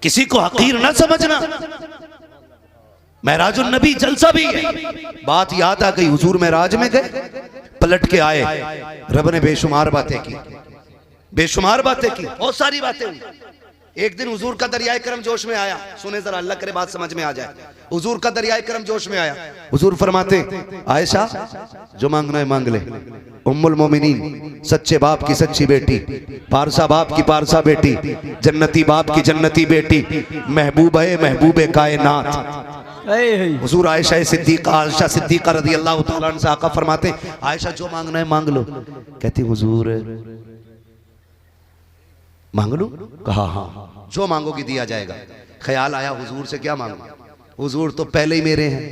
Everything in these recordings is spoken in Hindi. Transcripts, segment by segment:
किसी को हकीर ना समझना। महराजुन नबी जलसा भी है। बात याद आ गई, हुजूर महराज में गए, पलट के आए, रब ने बेशुमार बातें की, बेशुमार बातें की, बहुत सारी बातें हुई। एक दिन हुजूर का दरियाए करम जोश में आया, सुने जरा, अल्लाह करे बात समझ में आ जाए। हुजूर का दरियाए करम जोश में आया, हुजूर फरमाते, आयशा जो मांगना है मांग ले, उम्मुल मोमिनीन, सच्चे बाप की सच्ची बेटी, पारसा बाप की पारसा बेटी, जन्नती बाप की जन्नती बेटी, महबूब है महबूबे कायनात। हुजूर आयशा सिद्दीका रज़ियल्लाहु तआला अन्हा आका फरमाते, आयशा जो मांगना है मांग लो। कहती हुजूर मांग लो? कहा हाँ, जो मांगोगे दिया जाएगा। ख्याल आया हुजूर से क्या मांगो, हुजूर तो पहले ही मेरे हैं,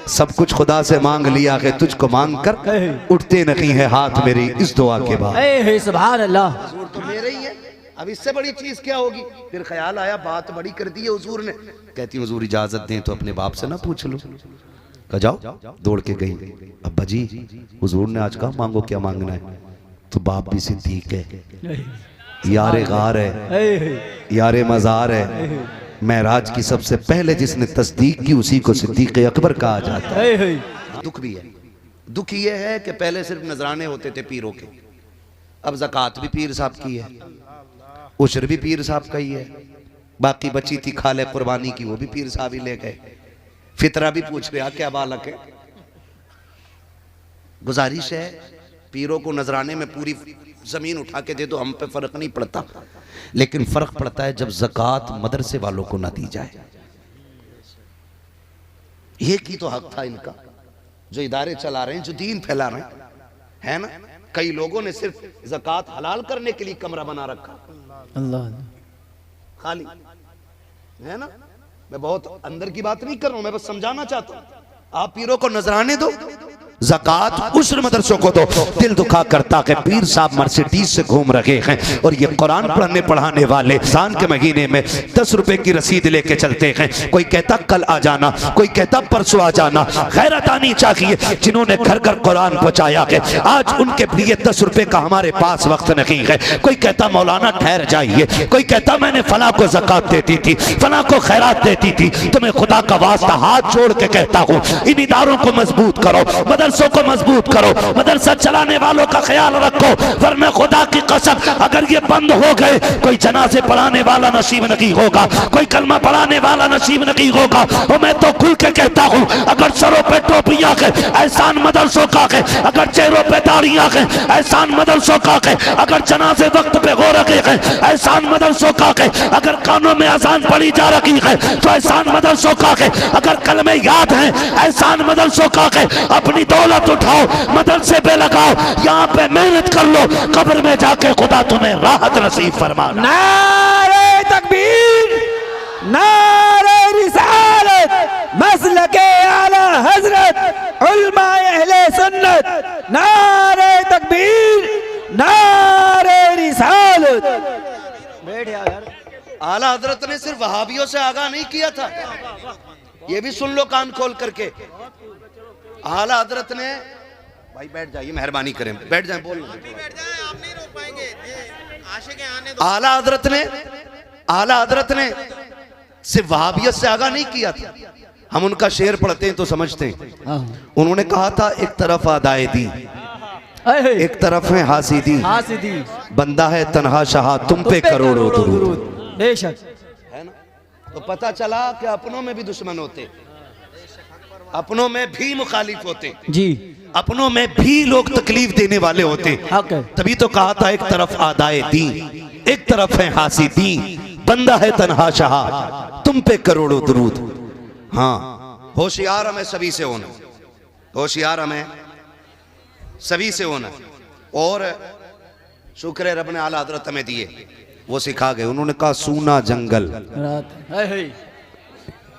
सब कुछ खुदा से मांग लिया है, तुझको मांग कर उठते नहीं है हाथ मेरी इस दुआ के बाद। सुभान अल्लाह, हुजूर तो मेरे ही है, अब इससे बड़ी चीज क्या होगी। फिर ख्याल आया बात बड़ी कर दी है हुजूर ने। कहती हुजूर इजाजत दें तो अपने बाप से ना पूछ लो। कहा जाओ, दौड़ के गई, अब्बा जी हुजूर ने आज कहा मांगो, क्या मांगना है? तो बाप भी सिद्दीक है, यारे गार है, यारे मजार है, महराज की सबसे पहले जिसने तस्दीक की उसी को सिद्दीक अकबर कहा जाता है। दुख भी है, दुख ये है कि पहले सिर्फ नजराने होते थे पीरों के, अब ज़कात भी पीर साहब की है, उशर भी पीर साहब का ही है, बाकी बची थी खाले कुर्बानी की वो भी पीर साहब ही ले गए, फितरा भी पूछ रहे क्या बालक है। गुजारिश है पीरों को नजराने में पूरी जमीन उठा के दे दो, हम पे फर्क नहीं पड़ता, लेकिन फर्क पड़ता है जब ज़कात मदरसे वालों को ना दी जाए। ये की तो हक था इनका, जो इदारे चला रहे हैं, जो दीन फैला रहे हैं, है ना। कई लोगों ने सिर्फ ज़कात हलाल करने के लिए कमरा बना रखा, अल्लाह खाली, है ना। मैं बहुत अंदर की बात नहीं कर रहा हूं, मैं बस समझाना चाहता हूं। आप पीरों को नजराने दो, ज़कात उश्र मदरसों को दो। दिल दुखा करता है पीर साहब मर्सिडीज से घूम रहे हैं और ये कुरान पढ़ने पढ़ाने वाले रमजान के महीने में 10 रुपए की रसीद लेके चलते हैं। कोई कहता कल आ जाना, कोई कहता परसों आ जाना। गैरत आनी चाहिए जिन्होंने घर घर कुरान पहुंचाया है, आज उनके लिए 10 रुपए का हमारे पास वक्त नहीं है। कोई कहता मौलाना ठहर जाइए, कोई कहता मैंने फला को ज़कात देती थी, फला को खैरात देती थी। तो मैं खुदा का वास्ता हाथ जोड़ के कहता हूँ, इन इदारों को मजबूत करो, मदरसों को मजबूत करो, मदरसा चलाने वालों का ख्याल रखो, वरना खुदा की कसम अगर ये बंद हो गए, कोई जनाजे पढ़ाने वाला नसीब नहीं होगा, कोई कलमा पढ़ाने वाला नसीब नहीं होगा। और मैं तो खुल के कहता हूँ, अगर सरों पे टोपियां के एहसान मदरसों का है, अगर चेहरों पे दाढ़ियां के एहसान मदरसों का है, अगर जनाजे वक्त पे हो रखे हैं एहसान मदरसों का है, अगर कानों में अजान पढ़ी जा रही है तो एहसान मदरसों का है, अगर कलमे याद है एहसान मदरसों का है। अपनी दौलत उठाओ, मदरसे पे लगाओ, यहाँ पे मेहनत कर लो, कब्र में जाके खुदा तुम्हें राहत नसीब फरमाना। नारे तकबीर, नारे रिसालत, मसलके आला हजरत उलमाए अहले सुन्नत। नारे तकबीर, नारे रिसालत। बैठ यार। आला हजरत ने सिर्फ वहाबियों से आगाह नहीं किया था, ये भी सुन लो कान खोल करके। आला हजरत ने, भाई बैठ जाइए मेहरबानी करें, बैठ जाए, बोल आप नहीं रोक पाएंगे, आशिक़ आने दो। आला हजरत ने सिर्फ वहाबियत से आगाह नहीं किया था। हम उनका शेर पढ़ते हैं तो समझते हैं। उन्होंने कहा था एक तरफ आदाए दी, एक तरफ है हासिदी, बंदा है तन्हा शाह तुम पे करोड़ों दुरूद। बेशक, है ना। तो पता चला कि अपनों में भी दुश्मन होते, अपनों में भी मुखालिफ होते जी, अपनों में भी लोग तकलीफ देने वाले होते। तभी तो कहा था एक तरफ आदाए दी, एक तरफ है हासिदी, बंदा है तन्हा शाह तुम पे करोड़ों दुरूद। हाँ, होशियार हमें सभी से होना, होशियार हमें सभी से होना। और शुक्र है रब ने आला हजरत हमें दिए, वो सिखा गए। उन्होंने कहा सूना जंगल,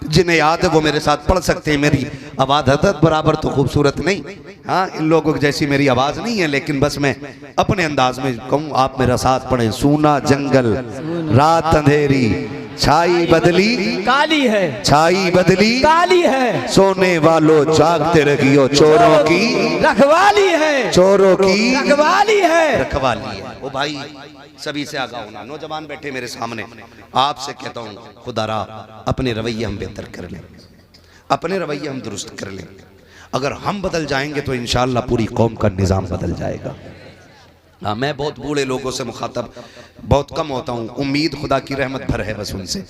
जिन्हें याद है वो मेरे साथ पढ़ सकते हैं। मेरी आवाज़ हजरत बराबर तो खूबसूरत नहीं, हाँ इन लोगों जैसी मेरी आवाज़ नहीं है, लेकिन बस मैं अपने अंदाज में कहूँ, आप मेरा साथ पढ़ें। सूना जंगल, रात अंधेरी, छाई बदली काली है, छाई बदली काली है, सोने वालों जागते रहियो, चोरों की रखवाली है, चोरों की रखवाली है। रखवाली है। ओ भाई सभी से आगाह होना, नौजवान बैठे मेरे सामने, आपसे कहता हूँ खुदारा अपने रवैये हम बेहतर कर लें, अपने रवैये हम दुरुस्त कर लें। अगर हम बदल जाएंगे तो इंशाअल्लाह पूरी कौम का निज़ाम बदल जाएगा। हाँ, मैं बहुत बूढ़े लोगों से मुखातब बहुत कम होता हूँ, उम्मीद खुदा की रहमत भर है बस उनसे,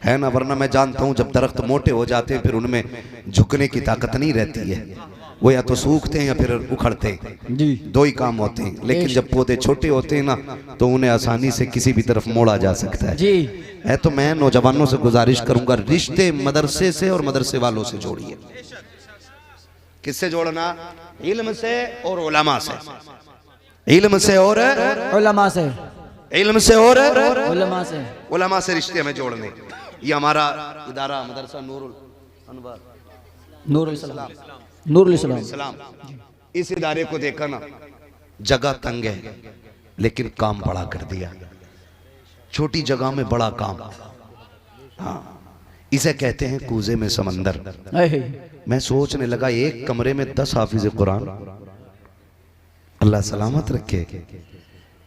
है ना, वरना मैं जानता हूँ जब दरख्त मोटे हो जाते हैं फिर उनमें झुकने की ताकत नहीं रहती है, वो या तो सूखते हैं या फिर उखड़ते हैं, जी दो ही काम होते हैं। लेकिन जब पौधे छोटे होते हैं ना तो उन्हें आसानी से किसी भी तरफ मोड़ा जा सकता है। जी है तो मैं नौजवानों से गुजारिश करूंगा, रिश्ते मदरसे से और मदरसे वालों से जोड़िए। किससे जोड़ना? इल्म से और उलमा से, इल्म से और उलमा से, इल्म से और उलमा से, उलमा से रिश्ते हमें जोड़ने। ये हमारा इदारा मदरसा नूरुल अनवर, नूरुल इस्लाम, नूरुल इस्लाम, इस्लाम, इस इदारे को देखा ना, जगह तंग है लेकिन काम बड़ा कर दिया, छोटी जगह में बड़ा काम। हाँ, इसे कहते हैं कूजे में समंदर। मैं सोचने लगा एक कमरे में 10 हाफिज कुरान, अल्लाह सलामत रखे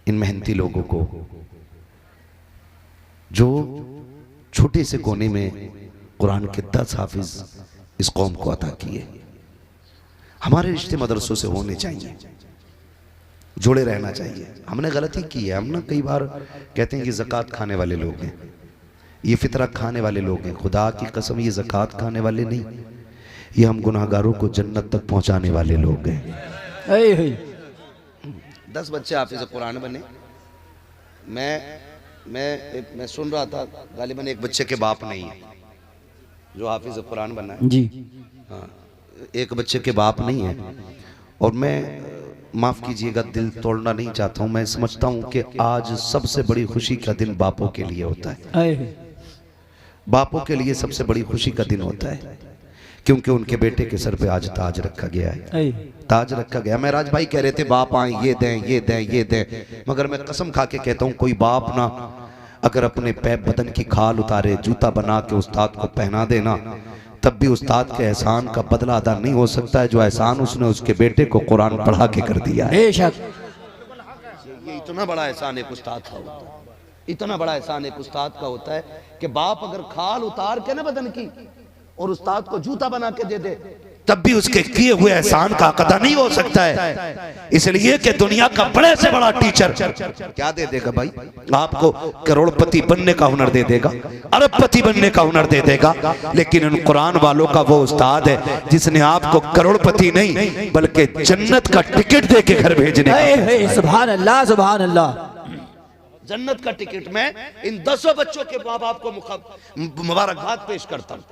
इन मेहनती लोगों को जो छोटे से कोने में कुरान के 10 हाफिज इस कौम को अता किए। हमारे रिश्ते मदरसों से होने चाहिए, जुड़े रहना चाहिए। हमने गलती की है, हम ना कई बार कहते हैं कि ज़कात खाने वाले लोग हैं, ये फितरा खाने वाले लोग हैं। खुदा की कसम ये ज़कात खाने वाले नहीं, ये हम गुनाहगारों को जन्नत तक पहुंचाने वाले लोग हैं। 10 बच्चे हाफिज़ कुरान बने। मैं सुन रहा था गालिबन एक बच्चे के बाप नहीं है जो हाफिज़ कुरान बना है जी। हाँ, एक बच्चे के बाप नहीं है। और मैं माफ़ कीजिएगा दिल तोड़ना नहीं चाहता हूँ, मैं समझता हूँ कि आज सबसे बड़ी खुशी का दिन बापों के लिए होता है। बापों के लिए सबसे बड़ी खुशी का दिन होता है क्योंकि उनके बेटे के सर पे आज ताज रखा गया है, ताज रखा गया। मेराज भाई कह रहे थे बाप आए ये दें ये दें ये दें, मगर मैं कसम खा के कहता हूँ कोई बाप ना अगर अपने पैर बदन की खाल उतारे जूता बना के उस्ताद को पहना देना तब भी उस्ताद के एहसान का बदला अदा नहीं हो सकता है जो एहसान उसने उसके बेटे को कुरान पढ़ा के कर दिया है। ये इतना बड़ा एहसान एक उस्ताद का होता है, इतना बड़ा एहसान एक उस्ताद का होता है कि बाप अगर खाल उतार के ना बदन की और उस्ताद को जूता बना के दे दे तब भी उसके किए हुए एहसान का अदा नहीं हो सकता है। इसलिए कि दुनिया का बड़े से बड़ा टीचर क्या दे देगा भाई? आपको करोड़पति बनने का हुनर दे देगा, अरबपति बनने का हुनर दे देगा, लेकिन उन कुरान वालों का वो उस्ताद है जिसने आपको करोड़पति नहीं बल्कि जन्नत का टिकट दे के घर भेजने का। सुभान अल्लाह, सुभान अल्लाह। जन्नत का टिकट मैं इन 10 बच्चों के माँ बाप को मुबारकबाद पेश करता हूँ,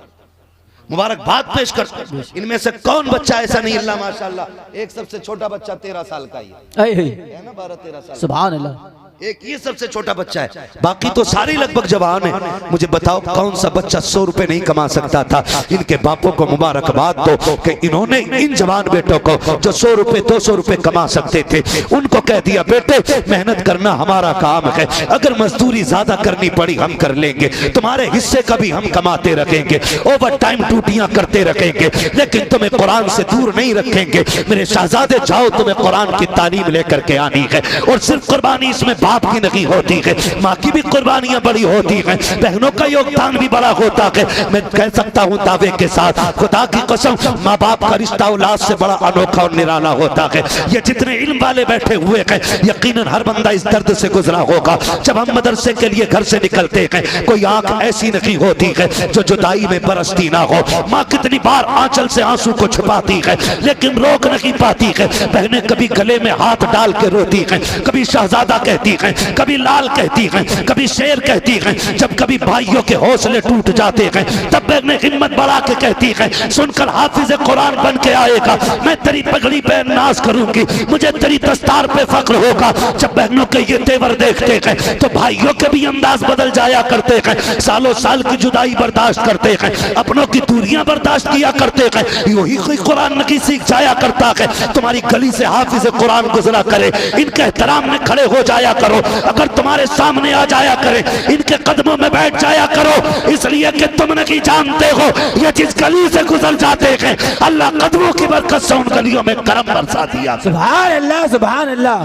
मुबारकबाद पेश करता हूँ। इनमें से कौन बच्चा ऐसा नहीं, अल्लाह माशाल्लाह, एक सबसे छोटा बच्चा 13 साल का ही है ना, 12-13 साल। सुभान अल्लाह। एक ये सबसे छोटा बच्चा है, बाकी तो सारे लगभग जवान है। मुझे बताओ कौन सा बच्चा 100 रुपए नहीं कमा सकता था? इनके बापों को मुबारकबाद दो कि इन्होंने इन जवान बेटों को जो 100 रुपए 200 रुपए कमा सकते थे उनको कह दिया बेटे मेहनत करना हमारा काम है, अगर मजदूरी ज्यादा करनी पड़ी हम कर लेंगे, तुम्हारे हिस्से का भी हम कमाते रखेंगे, ओवर टाइम ड्यूटियां करते रखेंगे, लेकिन तुम्हें कुरान से दूर नहीं रखेंगे। मेरे शहजादे जाओ, तुम्हें कुरान की तालीम लेकर के आनी है। और सिर्फ कुर्बानी इसमें बाप की नहीं होती है, माँ की भी कुर्बानियां बड़ी होती हैं, बहनों का योगदान भी बड़ा होता है। मैं कह सकता हूँ दावे के साथ खुदा की कसम माँ बाप का रिश्ता औलाद से बड़ा अनोखा और निराला होता है। ये जितने इल्म वाले बैठे हुए हैं यकीनन हर बंदा इस दर्द से गुजरा होगा। जब हम मदरसे के लिए घर से निकलते हैं कोई आंख ऐसी नहीं होती है जो जुदाई में बरसती ना हो। माँ कितनी बार आंचल से आंसू को छुपाती है लेकिन रोक नहीं पाती है। बहनें कभी गले में हाथ डाल के रोती हैं, कभी शहजादा कहती हैं, कभी लाल कहती हैं, कभी शेर कहती हैं। जब कभी भाइयों के हौसले टूट जाते हैं तब बहनें हिम्मत बढ़ा के कहती हैं सुनकर हाफिज कुरान बन के आएगा, मैं तेरी पगड़ी पे नाज करूंगी, मुझे तेरी दस्तार पे फख्र होगा। जब बहनों के ये तेवर देखते हैं तो भाइयों के भी अंदाज बदल जाया करते हैं। सालों साल की जुदाई बर्दाश्त करते हैं, अपनों की दूरियां बर्दाश्त किया करते हैं। यही कोई कुरान नहीं सीख जाया करता है। तुम्हारी गली से हाफिज कुरान गुजरा करे, इनके एहतराम में खड़े हो जाया करो, अगर तुम्हारे सामने आ जाया करे इनके कदमों में बैठ जाया करो, इसलिए कि तुम नहीं जानते हो ये जिस गली से गुजर जाते हैं अल्लाह कदमों की बरकत से उन गलियों में करम बरसा दिया। सुभान अल्लाह, सुभान अल्लाह।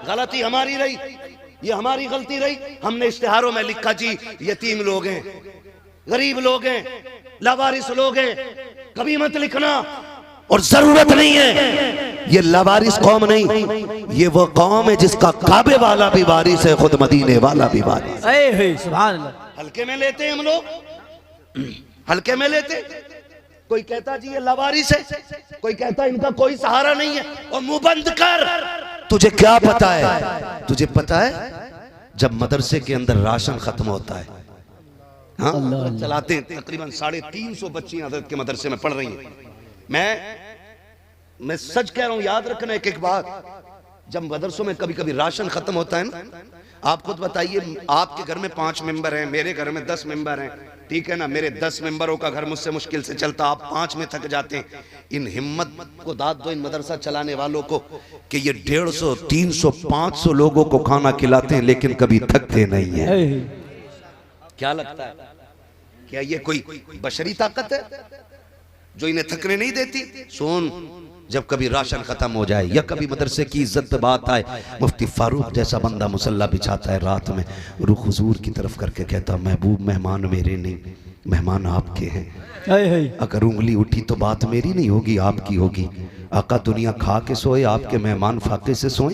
गलती हमारी रही, ये हमारी गलती रही। हमने इश्तिहारों में लिखा जी यतीम लोग हैं, गरीब लोग हैं, लावारिस लोग हैं, कभी मत लिखना। और जरूरत नहीं है, ये लावारिस कौम नहीं, ये वो कौम है जिसका काबे वाला भी वारिस है, खुद मदीने वाला भी वारिस। सुभान अल्लाह। हल्के में लेते हम लोग, हल्के में लेते। कोई कहता जी ये लावारिस है, कोई कहता इनका कोई सहारा नहीं है। और मुंह बंद कर, तुझे क्या पता है? तुझे पता है जब मदरसे के अंदर राशन खत्म होता है, हाँ चलाते हैं, तकरीबन 350 बच्चियां हजरत के मदरसे में पढ़ रही हैं। मैं सच कह रहा हूं, याद रखना एक एक बात। जब मदरसों में कभी कभी राशन खत्म होता है ना, आप खुद बताइए, आपके घर में 5 मेंबर हैं, मेरे घर में 10 मेंबर हैं, ठीक है ना। मेरे 10 मेंबरों का घर मुझसे मुश्किल से चलता, आप 5 में थक जाते हैं। इन हिम्मत को दाद दो इन मदरसा चलाने वालों को कि ये 150, 300, 500 लोगों को खाना खिलाते हैं लेकिन कभी थकते नहीं है। क्या लगता है, क्या ये कोई बशरी ताकत है जो इन्हें थकने नहीं देती? सुन, जब कभी राशन खत्म हो जाए या कभी मदरसे की इज्जत पे बात आए, मुफ्ती फारूक जैसा बंदा मुसल्ला बिछाता है रात में, रुख हुजूर की तरफ करके कहता, महबूब मेहमान मेरे नहीं, मेहमान आपके हैं। अगर उंगली उठी तो बात मेरी नहीं होगी, आपकी होगी। आका दुनिया खा के सोए, आपके मेहमान फाके से सोए।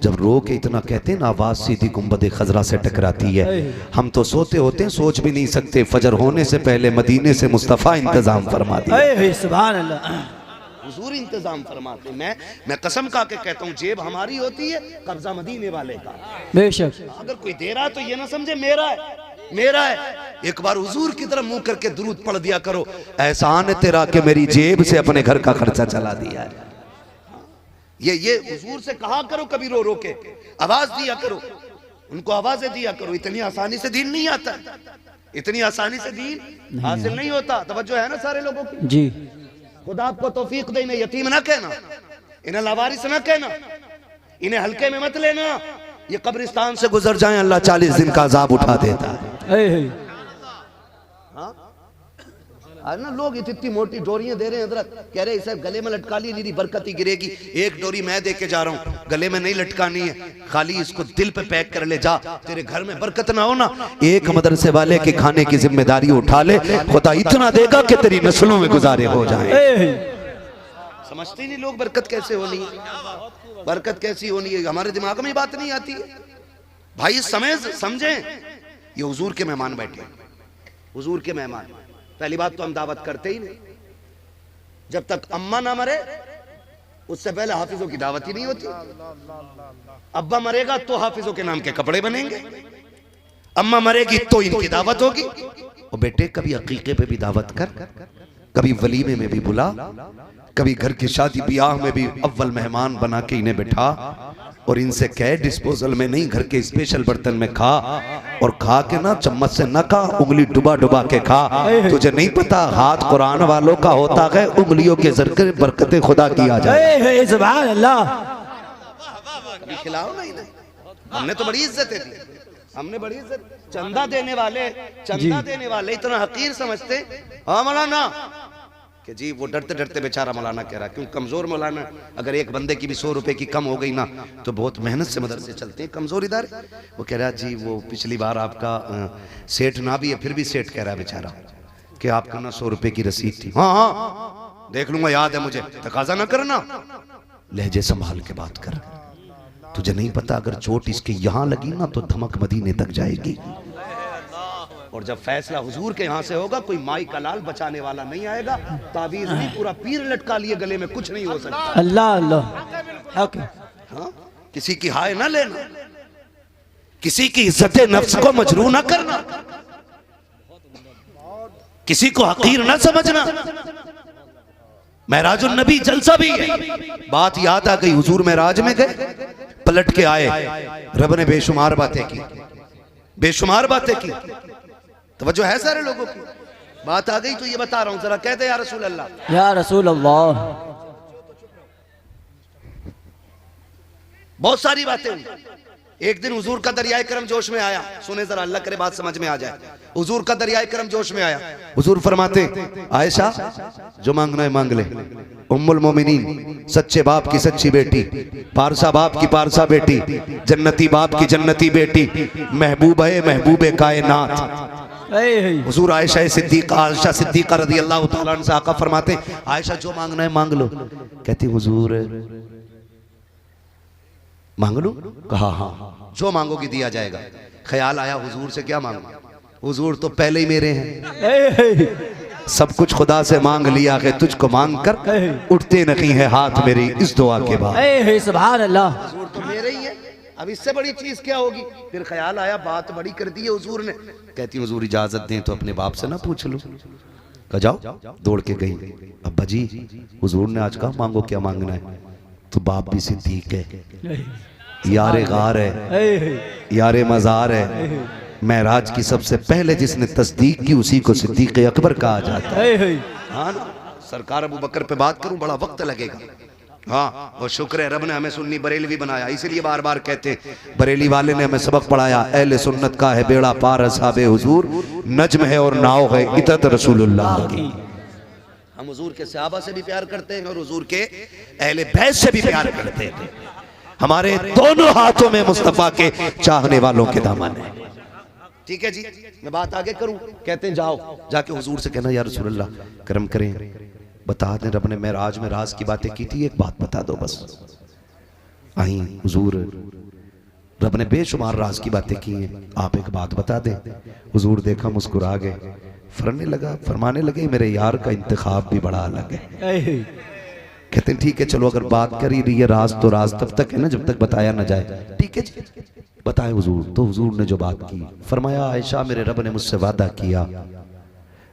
जब रो के इतना कहते हैं ना, आवाज सीधी गुंबद खजरा से टकराती है। हम तो सोते होते हैं, सोच भी नहीं सकते, फजर होने से पहले मदीने से मुस्तफ़ा इंतजाम फरमा दिया। सुभान अल्लाह, हुजूर इंतजाम फरमाते। मैं कसम खा के कहता हूँ, जेब हमारी होती है, कब्जा मदीने वाले का। बेशक। अगर कोई दे रहा है तो ये ना समझे मेरा है, मेरा है। एक बार हुजूर की तरफ मुंह करके दुरूद पढ़ दिया करो, एहसान है तेरा कि मेरी जेब से अपने घर का खर्चा चला दिया है। ये हुजूर से कहा करो, कभी रो रो के आवाज दिया करो, उनको आवाजें दिया करो। इतनी आसानी से दीन नहीं आता, इतनी आसानी से दीन हासिल नहीं होता। तवज्जो है ना सारे लोगों की जी। खुदा आपको तौफीक दे, इन्हें यतीम ना कहना, इन्हें लावारिस ना कहना, इन्हें हल्के में मत लेना। ये कब्रिस्तान से गुजर जाएं, अल्लाह 40 दिन का अजाब उठा देता है। आज ना लोग इतनी मोटी डोरियां दे रहे हैं, हजरत कह रहे हैं इसे गले में लटका ली, नहीं बरकत ही गिरेगी। एक डोरी मैं दे के जा रहा हूँ, गले में नहीं लटकानी है, खाली इसको दिल पे पैक कर ले जा, तेरे घर में बरकत ना हो ना। एक मदरसे वाले के खाने की जिम्मेदारी उठा ले, खुदा इतना देगा कि तेरी नस्लों में गुजारे हो जाए। समझते ही नहीं लोग बरकत कैसे होनी है, बरकत कैसी होनी है, हमारे दिमाग में बात नहीं आती है भाई। समझें, ये हुजूर के मेहमान बैठे, हुजूर के मेहमान। पहली बात तो हम दावत करते ही नहीं, जब तक अम्मा ना मरे उससे पहले हाफिजों की दावत ही नहीं होती। अब्बा मरेगा तो हाफिजों के नाम के कपड़े बनेंगे, अम्मा मरेगी तो इनकी दावत होगी। और बेटे कभी अकीके पे भी दावत कर, कभी वलीमे में भी बुला, कभी घर की शादी ब्याह में भी अव्वल मेहमान बना के इन्हें बिठा, और इनसे कह डिस्पोजल में नहीं, घर के स्पेशल बर्तन में खा, और खा के ना चम्मच से न खा, उंगली डुबा डुबा के खा। तुझे नहीं पता हाथ कुरान वालों का होता है, उंगलियों के जरिए बरकतें खुदा की आ जाए। सुभान अल्लाह। कभी खिलाओ ना इन्हें, हमने तो बड़ी इज्जत दी, हमने बड़ी इज्जत। चंदा देने वाले इतना हकीर समझते। हाँ मौलाना कि जी वो डरते डरते बेचारा मौलाना कह रहा, क्यों कमजोर मौलाना, अगर एक बंदे की भी 100 रुपए की कम हो गई ना तो बहुत मेहनत से मदरसे चलते हैं, कमजोर इदारे। वो कह रहा जी वो पिछली बार आपका सेठ ना भी है, फिर भी सेठ कह रहा है बेचारा कि आपका ना 100 रुपए की रसीद थी। हाँ देख लूंगा, याद है मुझे, तकाजा ना करना, लहजे संभाल के बात कर। तुझे नहीं पता अगर चोट इसके यहाँ लगी ना तो धमक मदीने तक जाएगी। और जब फैसला हुजूर के यहाँ से होगा, कोई माई का लाल बचाने वाला नहीं आएगा। ताबीज नहीं, पूरा पीर लटका लिए गले में, कुछ नहीं हो सकता। अल्लाह अल्लाह। हाँ, किसी की हाय ना लेना, किसी की इज्जत नफ्स को मजरू ना करना, किसी को हकीर ना समझना। महराजुन नबी जलसा भी है। बात याद आ गई, हुजूर महराज में गए, पलट के आए, रब ने बेशुमार बातें की, बेशुमार बातें की। तवज्जो है सारे लोगों की। बात आ गई तो ये बता रहा हूं, जरा कहते या रसूल अल्लाह, या रसूल अल्लाह। बहुत सारी बातें हुई। एक दिन हुजूर का दरियाए करम जोश में आया। सुने जरा, अल्लाह करे बात समझ में आ जाए। हुजूर का दरियाए करम जोश में आया। हुजूर फरमाते, आयशा जो मांगना है मांग ले। उम्मुल मोमिनीन, सच्चे बाप की सच्ची बेटी, पारसा बाप की पारसा बेटी, जन्नती बाप की जन्नती बेटी, महबूब है महबूबे कायनात। हुजूर आयशा सिद्दीका रज़ी अल्लाह तआला अन्हा से आका फरमाते, आयशा जो मांगना है मांग लो। कहती हुजूर मांग लो? कहा हाँ, जो मांगोगी दिया जाएगा। ख्याल आया हुजूर से क्या मांगू, हुजूर तो पहले ही मेरे हैं। सब कुछ खुदा से मांग लिया है, तुझको मांग कर उठते नहीं है हाथ मेरी इस दुआ के बाद। सुभान अल्लाह, हुजूर तो मेरे ही है, अब इससे बड़ी चीज क्या होगी। फिर ख्याल आया बात बड़ी कर दी है हुजूर ने। कहती हुजूर इजाजत दें तो अपने बाप से ना पूछ लो। कहा जाओ। दौड़ के गई, अब्बा जी हुजूर ने आज कहा मांगो, क्या मांगना है? तो बाप भी सिद्दीक है, यारे गार है, यारे मजार है। महराज की सबसे पहले जिसने तस्दीक की उसी को सिद्दीक अकबर कहा जाता है। हाँ ना, सरकार अबू बकर पे बात करूं बड़ा वक्त लगेगा। हाँ, वो शुक्र है रब ने हमें सुन्नी बरेलवी बनाया। इसलिए बार बार कहते हैं, बरेली वाले ने हमें सबक पढ़ाया, अहले सुन्नत का है बेड़ा पार असहाबे हुजूर, नज्म है और नाव है इतत रसूलुल्लाह की। हम हुजूर के सहाबा से भी प्यार करते हैं और हुजूर के अहले बैत से भी प्यार करते हैं। हमारे दोनों हाथों में मुस्तफा के चाहने वालों के दामन है। ठीक है जी, मैं बात आगे करूं। कहते हैं जाओ, जाके हुजूर से कहना, या रसूलल्लाह करम करें, बता दें रब ने मेराज में राज की बातें की थी, एक बात बता दो बस। आई हुजूर, रब ने बेशुमार राज की बातें की हैं, आप एक बात बता दें। हुजूर देखा, मुस्कुरा गए, फरमाने लगे मेरे यार का इंतखाब भी बड़ा अलग है। कहते हैं ठीक है चलो, अगर बात कर ही रही है राज तो राज तब तक है ना जब तक बताया ना जाए। ठीक है जी, बताए हुजूर। तो हुजूर ने जो बात की, फरमाया आयशा मेरे रब ने मुझसे वादा किया,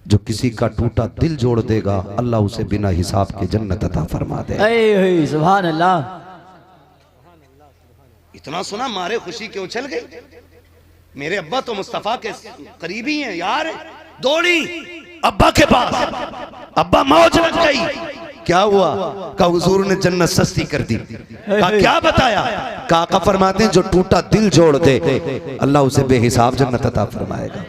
जो किसी का टूटा दिल जोड़ देगा अल्लाह उसे बिना हिसाब के जन्नत अता फरमा दे। सुभान अल्लाह। इतना सुना मारे खुशी क्यों चल गई। मेरे अब्बा तो मुस्तफा के करीबी हैं यार। दौड़ी अब्बा के पास, अब्बा मौज लग गई। क्या हुआ? का हुजूर ने जन्नत सस्ती कर दी। का क्या बताया? का आका फरमाते हैं जो टूटा दिल जोड़ दे अल्लाह उसे बेहिसाब जन्नत अता फरमाएगा।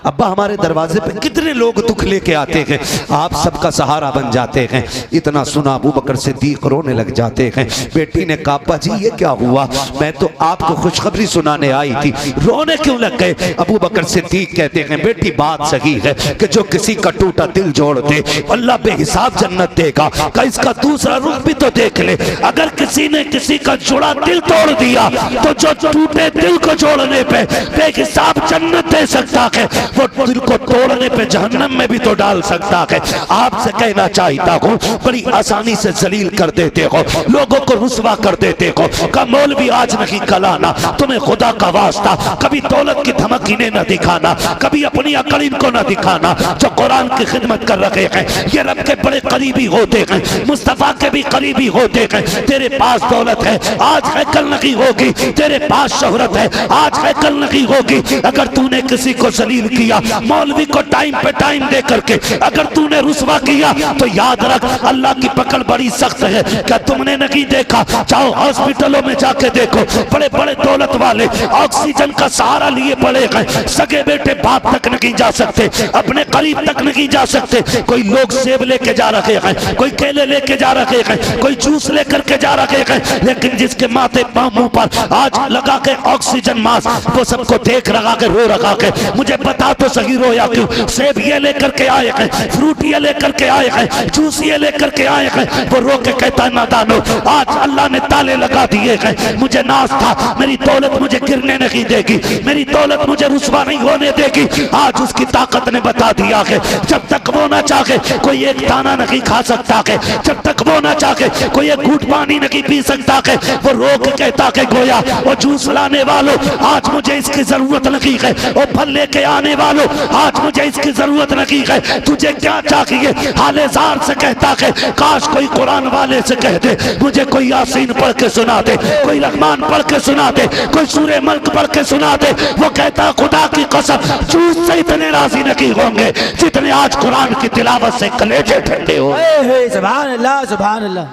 अब्बा हमारे दरवाजे पे कितने लोग दुख लेके आते हैं, आप सबका सहारा बन जाते हैं। इतना सुना अबू बकर सिद्दीक रोने लग जाते हैं। बेटी ने कहा अब्बा जी ये क्या हुआ? मैं तो आपको खुशखबरी सुनाने आई थी, रोने क्यों लग गए? अबू बकर सिद्दीक कहते हैं बेटी बात सही है कि जो किसी का टूटा दिल जोड़ दे अल्लाह बेहिसाब जन्नत देगा। का इसका दूसरा रुख भी तो देख ले, अगर किसी ने किसी का जुड़ा दिल तोड़ दिया तो जो टूटे दिल को जोड़ने पे बेहिसाब जन्नत दे सकता है, वो दिल को तोड़ने पे जहन्नम में भी तो डाल सकता है। आपसे कहना चाहता हूँ बड़ी आसानी से जलील कर देते हो, लोगों को रुसवा कर देते हो। का मौलवी आज नहीं कल आना, तुम्हें खुदा का वास्ता कभी दौलत की धमक इन्हें न दिखाना, कभी अपनी अकल इनको न दिखाना। जो कुरान की खिदमत कर रहे हैं ये रब के बड़े करीबी होते हैं, मुस्तफा के भी करीबी होते हैं। तेरे पास दौलत है आज है कल नहीं होगी, तेरे पास शोहरत है आज है कल नहीं होगी। अगर तूने किसी को जलील किया, मौलवी को टाइम पे टाइम दे करके अगर तूने रुसवा किया तो याद रख अल्लाह की पकड़ बड़ी सख्त है। क्या तुमने नहीं देखा? जाओ हॉस्पिटलों में जाके देखो, बड़े बड़े दौलत वाले ऑक्सीजन का सहारा लिए पड़े हैं, सगे बेटे बाप तक नहीं जा सकते, अपने करीब तक नहीं जा सकते। कोई लोग सेब लेके जा रहे हैं, कोई केले लेके जा रहे हैं, कोई जूस लेकर के जा रहे हैं, लेकिन जिसके माथे मुंह पर आज लगा के ऑक्सीजन मास्क वो सबको देख रहा के रो रहा है। मुझे बता तो सही रोया क्यों? सेब ये लेकर के आए हैं, फ्रूट ये लेकर के आए हैं, जूस ये लेकर के आए हैं। वो रो के कहता है नादानो आज अल्लाह ने ताले लगा दिए हैं, मुझे नाज था मेरी दौलत मुझे गिरने नहीं देगी, मेरी दौलत मुझे रुसवा नहीं होने देगी। आज उसकी ताकत ने बता दिया है जब तक वो ना चाहे कोई एक दाना नहीं खा सकता है, जब तक वो ना चाहे कोई एक घूंट पानी नहीं पी सकता है। वो रो के कहता है गोया वो जूस लाने वालों आज मुझे इसकी जरूरत नहीं है, वो फल लेके आने वालों आज मुझे इसकी जरूरत नहीं है, तुझे क्या चाहिए? हालेजार से कहता है काश कोई कुरान वाले से कह दे मुझे कोई यासीन पढ़ के सुना दे, कोई रहमान पढ़ के सुना दे, कोई सूरे मल्क पढ़ के सुना दे। वो कहता खुदा की कसम जूस से इतने राजी नहीं होंगे जितने आज कुरान की तिलावत से कलेजे ठंडे हो। सुभान अल्लाह सुभान अल्लाह।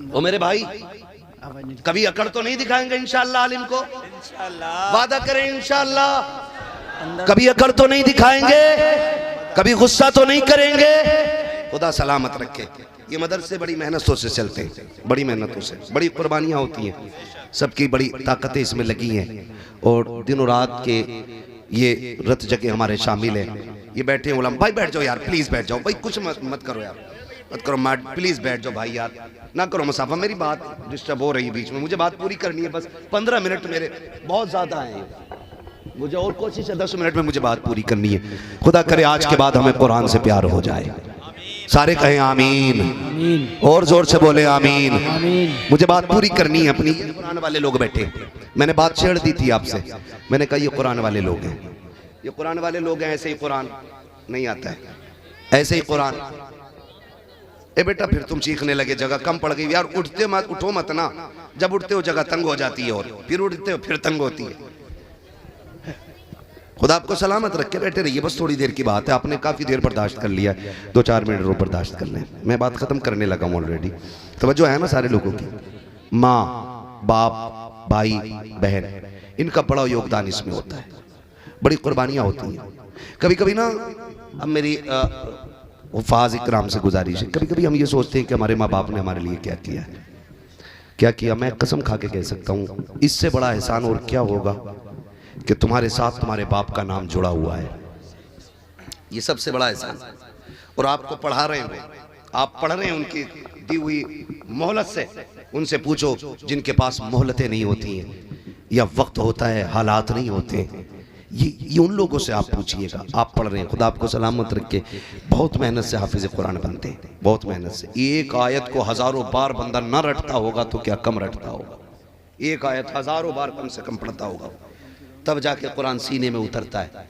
ओ मेरे भाई, कभी अकड़ तो नहीं दिखाएंगे इंशाअल्लाह आलिम को? वादा करें इंशाअल्लाह। कभी अकड़ तो नहीं दिखाएंगे, कभी गुस्सा तो नहीं करेंगे। खुदा सलामत रखे। ये मदरसे बड़ी मेहनतों से चलते हैं, बड़ी मेहनतों से, बड़ी कुर्बानियाँ होती हैं, सबकी बड़ी ताकतें इसमें लगी हैं और दिनों रात के ये रत जगह हमारे शामिल हैं। ये बैठे हैं उलमा भाई, बैठ जाओ यार, प्लीज बैठ जाओ भाई, कुछ मत करो यार, मत करो प्लीज बैठ जाओ भाई यार, ना करो मुसाफा। मेरी बात डिस्टर्ब हो रही है बीच में, मुझे बात पूरी करनी है, बस 15 मिनट मेरे बहुत ज्यादा हैं, मुझे और कोशिश है 10 मिनट में मुझे बात पूरी करनी है। खुदा करे आज के बाद हमें कुरान से प्यार हो जाए। सारे कहें आमीन, और जोर से बोले आमीन। मुझे बात पूरी करनी है अपनी। कुरान वाले लोग बैठे, मैंने बात छेड़ दी थी आपसे, मैंने कहा ये कुरान वाले लोग हैं, ये कुरान वाले लोग हैं, ऐसे ही कुरान नहीं आता है, ऐसे ही कुरान। ए बेटा फिर तुम चीखने लगे, जगह कम पड़ गई यार, उठते मत, उठो मत ना, जब उठते हो जगह तंग हो जाती है और फिर उठते हो फिर तंग होती है। खुदा आपको सलामत रख के बैठे रहिए, बस थोड़ी देर की बात है, आपने काफ़ी देर बर्दाश्त कर लिया है, 2-4 मिनट और बर्दाश्त कर लें, मैं बात ख़त्म करने लगा हूँ ऑलरेडी। तवज्जो है ना सारे लोगों की? माँ बाप भाई बहन, इनका बड़ा योगदान इसमें होता है, बड़ी कुर्बानियाँ होती हैं। कभी कभी ना, अब मेरी हुफ़ाज़ इकराम से गुजारिश है, कभी कभी हम ये सोचते हैं कि हमारे माँ बाप ने हमारे लिए क्या किया है, क्या किया। मैं कसम खा के कह सकता हूँ, इससे बड़ा एहसान और क्या होगा कि तुम्हारे साथ तुम्हारे बाप का नाम जुड़ा हुआ है, ये सबसे बड़ा एहसान। और आपको पढ़ा रहे हैं, आप पढ़ रहे हैं उनकी दी हुई मोहलत से। उनसे पूछो जिनके पास मोहलतें नहीं होती हैं या वक्त होता है, हालात नहीं होते हैं, ये उन लोगों से आप पूछिएगा। आप पढ़ रहे हैं, खुदा आपको सलामत रखे। बहुत मेहनत से हाफिज कुरान बनते हैं, बहुत मेहनत से। एक आयत को हज़ारों बार बंदा ना रटता होगा तो क्या कम रटता होगा, एक आयत हज़ारों बार कम से कम पढ़ता होगा, तब जाके कुरान सीने में उतरता है,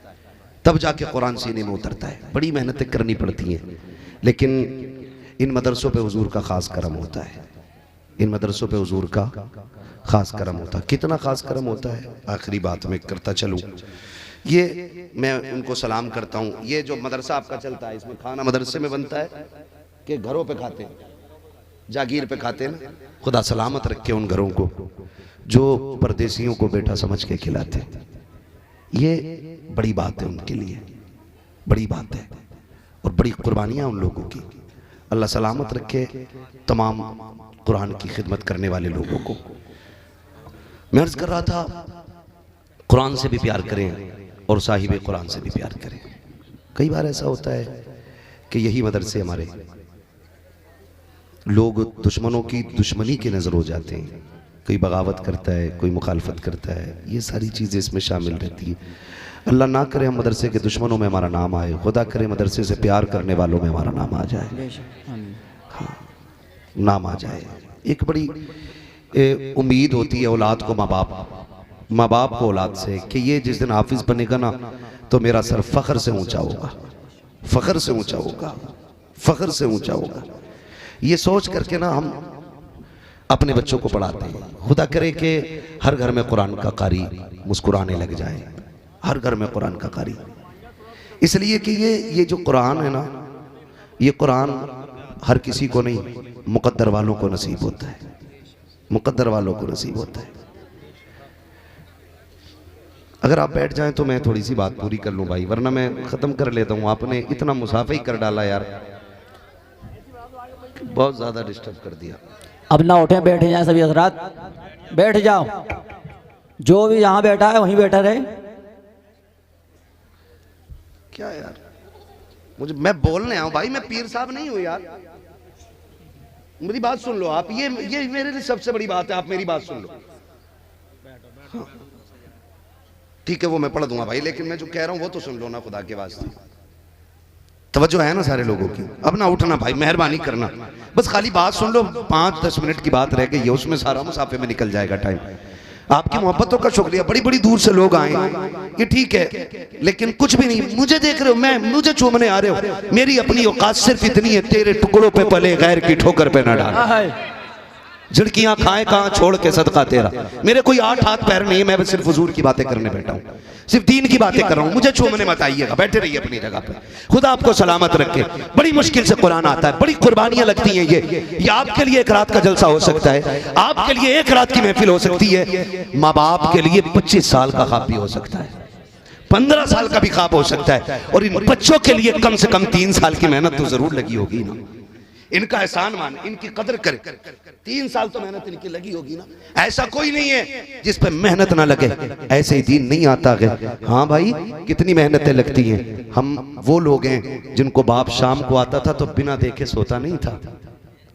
तब जाके कुरान सीने में उतरता है। बड़ी मेहनतें करनी पड़ती हैं, लेकिन इन मदरसों पे हुजूर का ख़ास करम होता है, इन मदरसों पे हुजूर का ख़ास करम होता है। कितना ख़ास करम होता है, आखिरी बात मैं करता चलूँ, ये मैं उनको सलाम करता हूँ। ये जो मदरसा आपका चलता है, इसमें खाना मदरसे में बनता है कि घरों पे खाते हैं, जागीर पे खाते हैं ना? खुदा सलामत रखे उन घरों को जो परदेसियों को बेटा समझ के खिलाते हैं। ये बड़ी बात है उनके लिए, बड़ी बात है और बड़ी कुर्बानियाँ उन लोगों की। अल्लाह सलामत रखे तमाम कुरान की खिदमत करने वाले लोगों को। मैं अर्ज़ कर रहा था, कुरान से भी प्यार करें और साहिब कुरान से भी प्यार करें। कई बार ऐसा होता है कि यही मदरसे हमारे लोग दुश्मनों की दुश्मनी की नज़र हो जाते हैं, कोई बगावत करता है, कोई मुखालफत करता है, ये सारी चीज़ें इसमें शामिल रहती है। अल्लाह ना करे हम मदरसे के दुश्मनों में हमारा नाम आए, खुदा करे मदरसे से प्यार करने वालों में हमारा नाम आ जाए, हाँ नाम आ जाए। एक बड़ी उम्मीद होती है औलाद को माँ बाप को औलाद से कि ये जिस दिन हाफिज बनेगा ना तो मेरा सर फ़ख्र से ऊंचा होगा, फ़ख्र से ऊंचा होगा, फ़ख्र से ऊंचा होगा। ये सोच करके ना हम अपने बच्चों को पढ़ाते हैं। खुदा करे कि हर घर में कुरान का कारी मुस्कुराने लग जाए, हर घर में कुरान का कारी। इसलिए कि ये जो कुरान है ना, ये कुरान हर किसी को नहीं, मुकद्दर वालों को नसीब होता है, मुकद्दर वालों को नसीब होता है। अगर आप बैठ जाएं तो मैं थोड़ी सी बात पूरी कर लूं भाई, वरना मैं ख़त्म कर लेता हूं। आपने इतना मुसाफा ही कर डाला यार, बहुत ज़्यादा डिस्टर्ब कर दिया। अब ना उठे, बैठ जाए सभी हजरात, बैठ जाओ, जो भी यहाँ बैठा है वहीं बैठा रहे। क्या यार, मैं बोलने आऊं भाई, मैं पीर साहब नहीं हूं यार, मेरी बात सुन लो आप। ये मेरे लिए सबसे बड़ी बात है, आप मेरी बात सुन लो। हाँ। ठीक है वो मैं पढ़ दूंगा भाई, लेकिन मैं जो कह रहा हूं वो तो सुन लो ना, खुदा के वास्ते। तवज्जो है ना सारे लोगों की? अब ना उठना भाई, मेहरबानी करना, बस खाली बात सुन लो। 5-10 मिनट की बात रह गई है, उसमें सारा मुसाफे में निकल जाएगा टाइम। आपकी मोहब्बतों का शुक्रिया, बड़ी बड़ी दूर से लोग आए, ये ठीक है, लेकिन कुछ भी नहीं। मुझे देख रहे हो, मुझे चूमने आ रहे हो, मेरी अपनी औकात सिर्फ इतनी है, तेरे टुकड़ों पे पले गैर की ठोकर पे न डाल। झिड़कियां खाए कहां छोड़ के सदका तेरा। मेरे कोई 8 हाथ पैर नहीं है, मैं बस सिर्फ हुजूर की बातें करने बैठा हूं, सिर्फ दीन की बातें कर रहा हूं। मुझे चूमने मत आइएगा, बैठे रहिए अपनी जगह पे। खुदा आपको सलामत रखे। बड़ी मुश्किल से कुरान आता है, बड़ी कुर्बानियां लगती हैं। ये आपके लिए एक रात का जलसा हो सकता है, आपके लिए एक रात की महफिल हो सकती है, माँ बाप के लिए 25 साल का ख्वाब भी हो सकता है, 15 साल का भी ख्वाब हो सकता है। और इन बच्चों के लिए कम से कम 3 साल की मेहनत तो जरूर लगी होगी ना। इनका एहसान मान, इनकी कदर कर। 3 साल तो मेहनत इनकी लगी होगी ना। ऐसा कोई नहीं है जिस पे मेहनत ना लगे, ऐसे ही दीन नहीं आता है। हाँ भाई, कितनी मेहनतें लगती हैं। हम वो लोग हैं जिनको बाप शाम को आता था तो बिना देखे सोता नहीं था।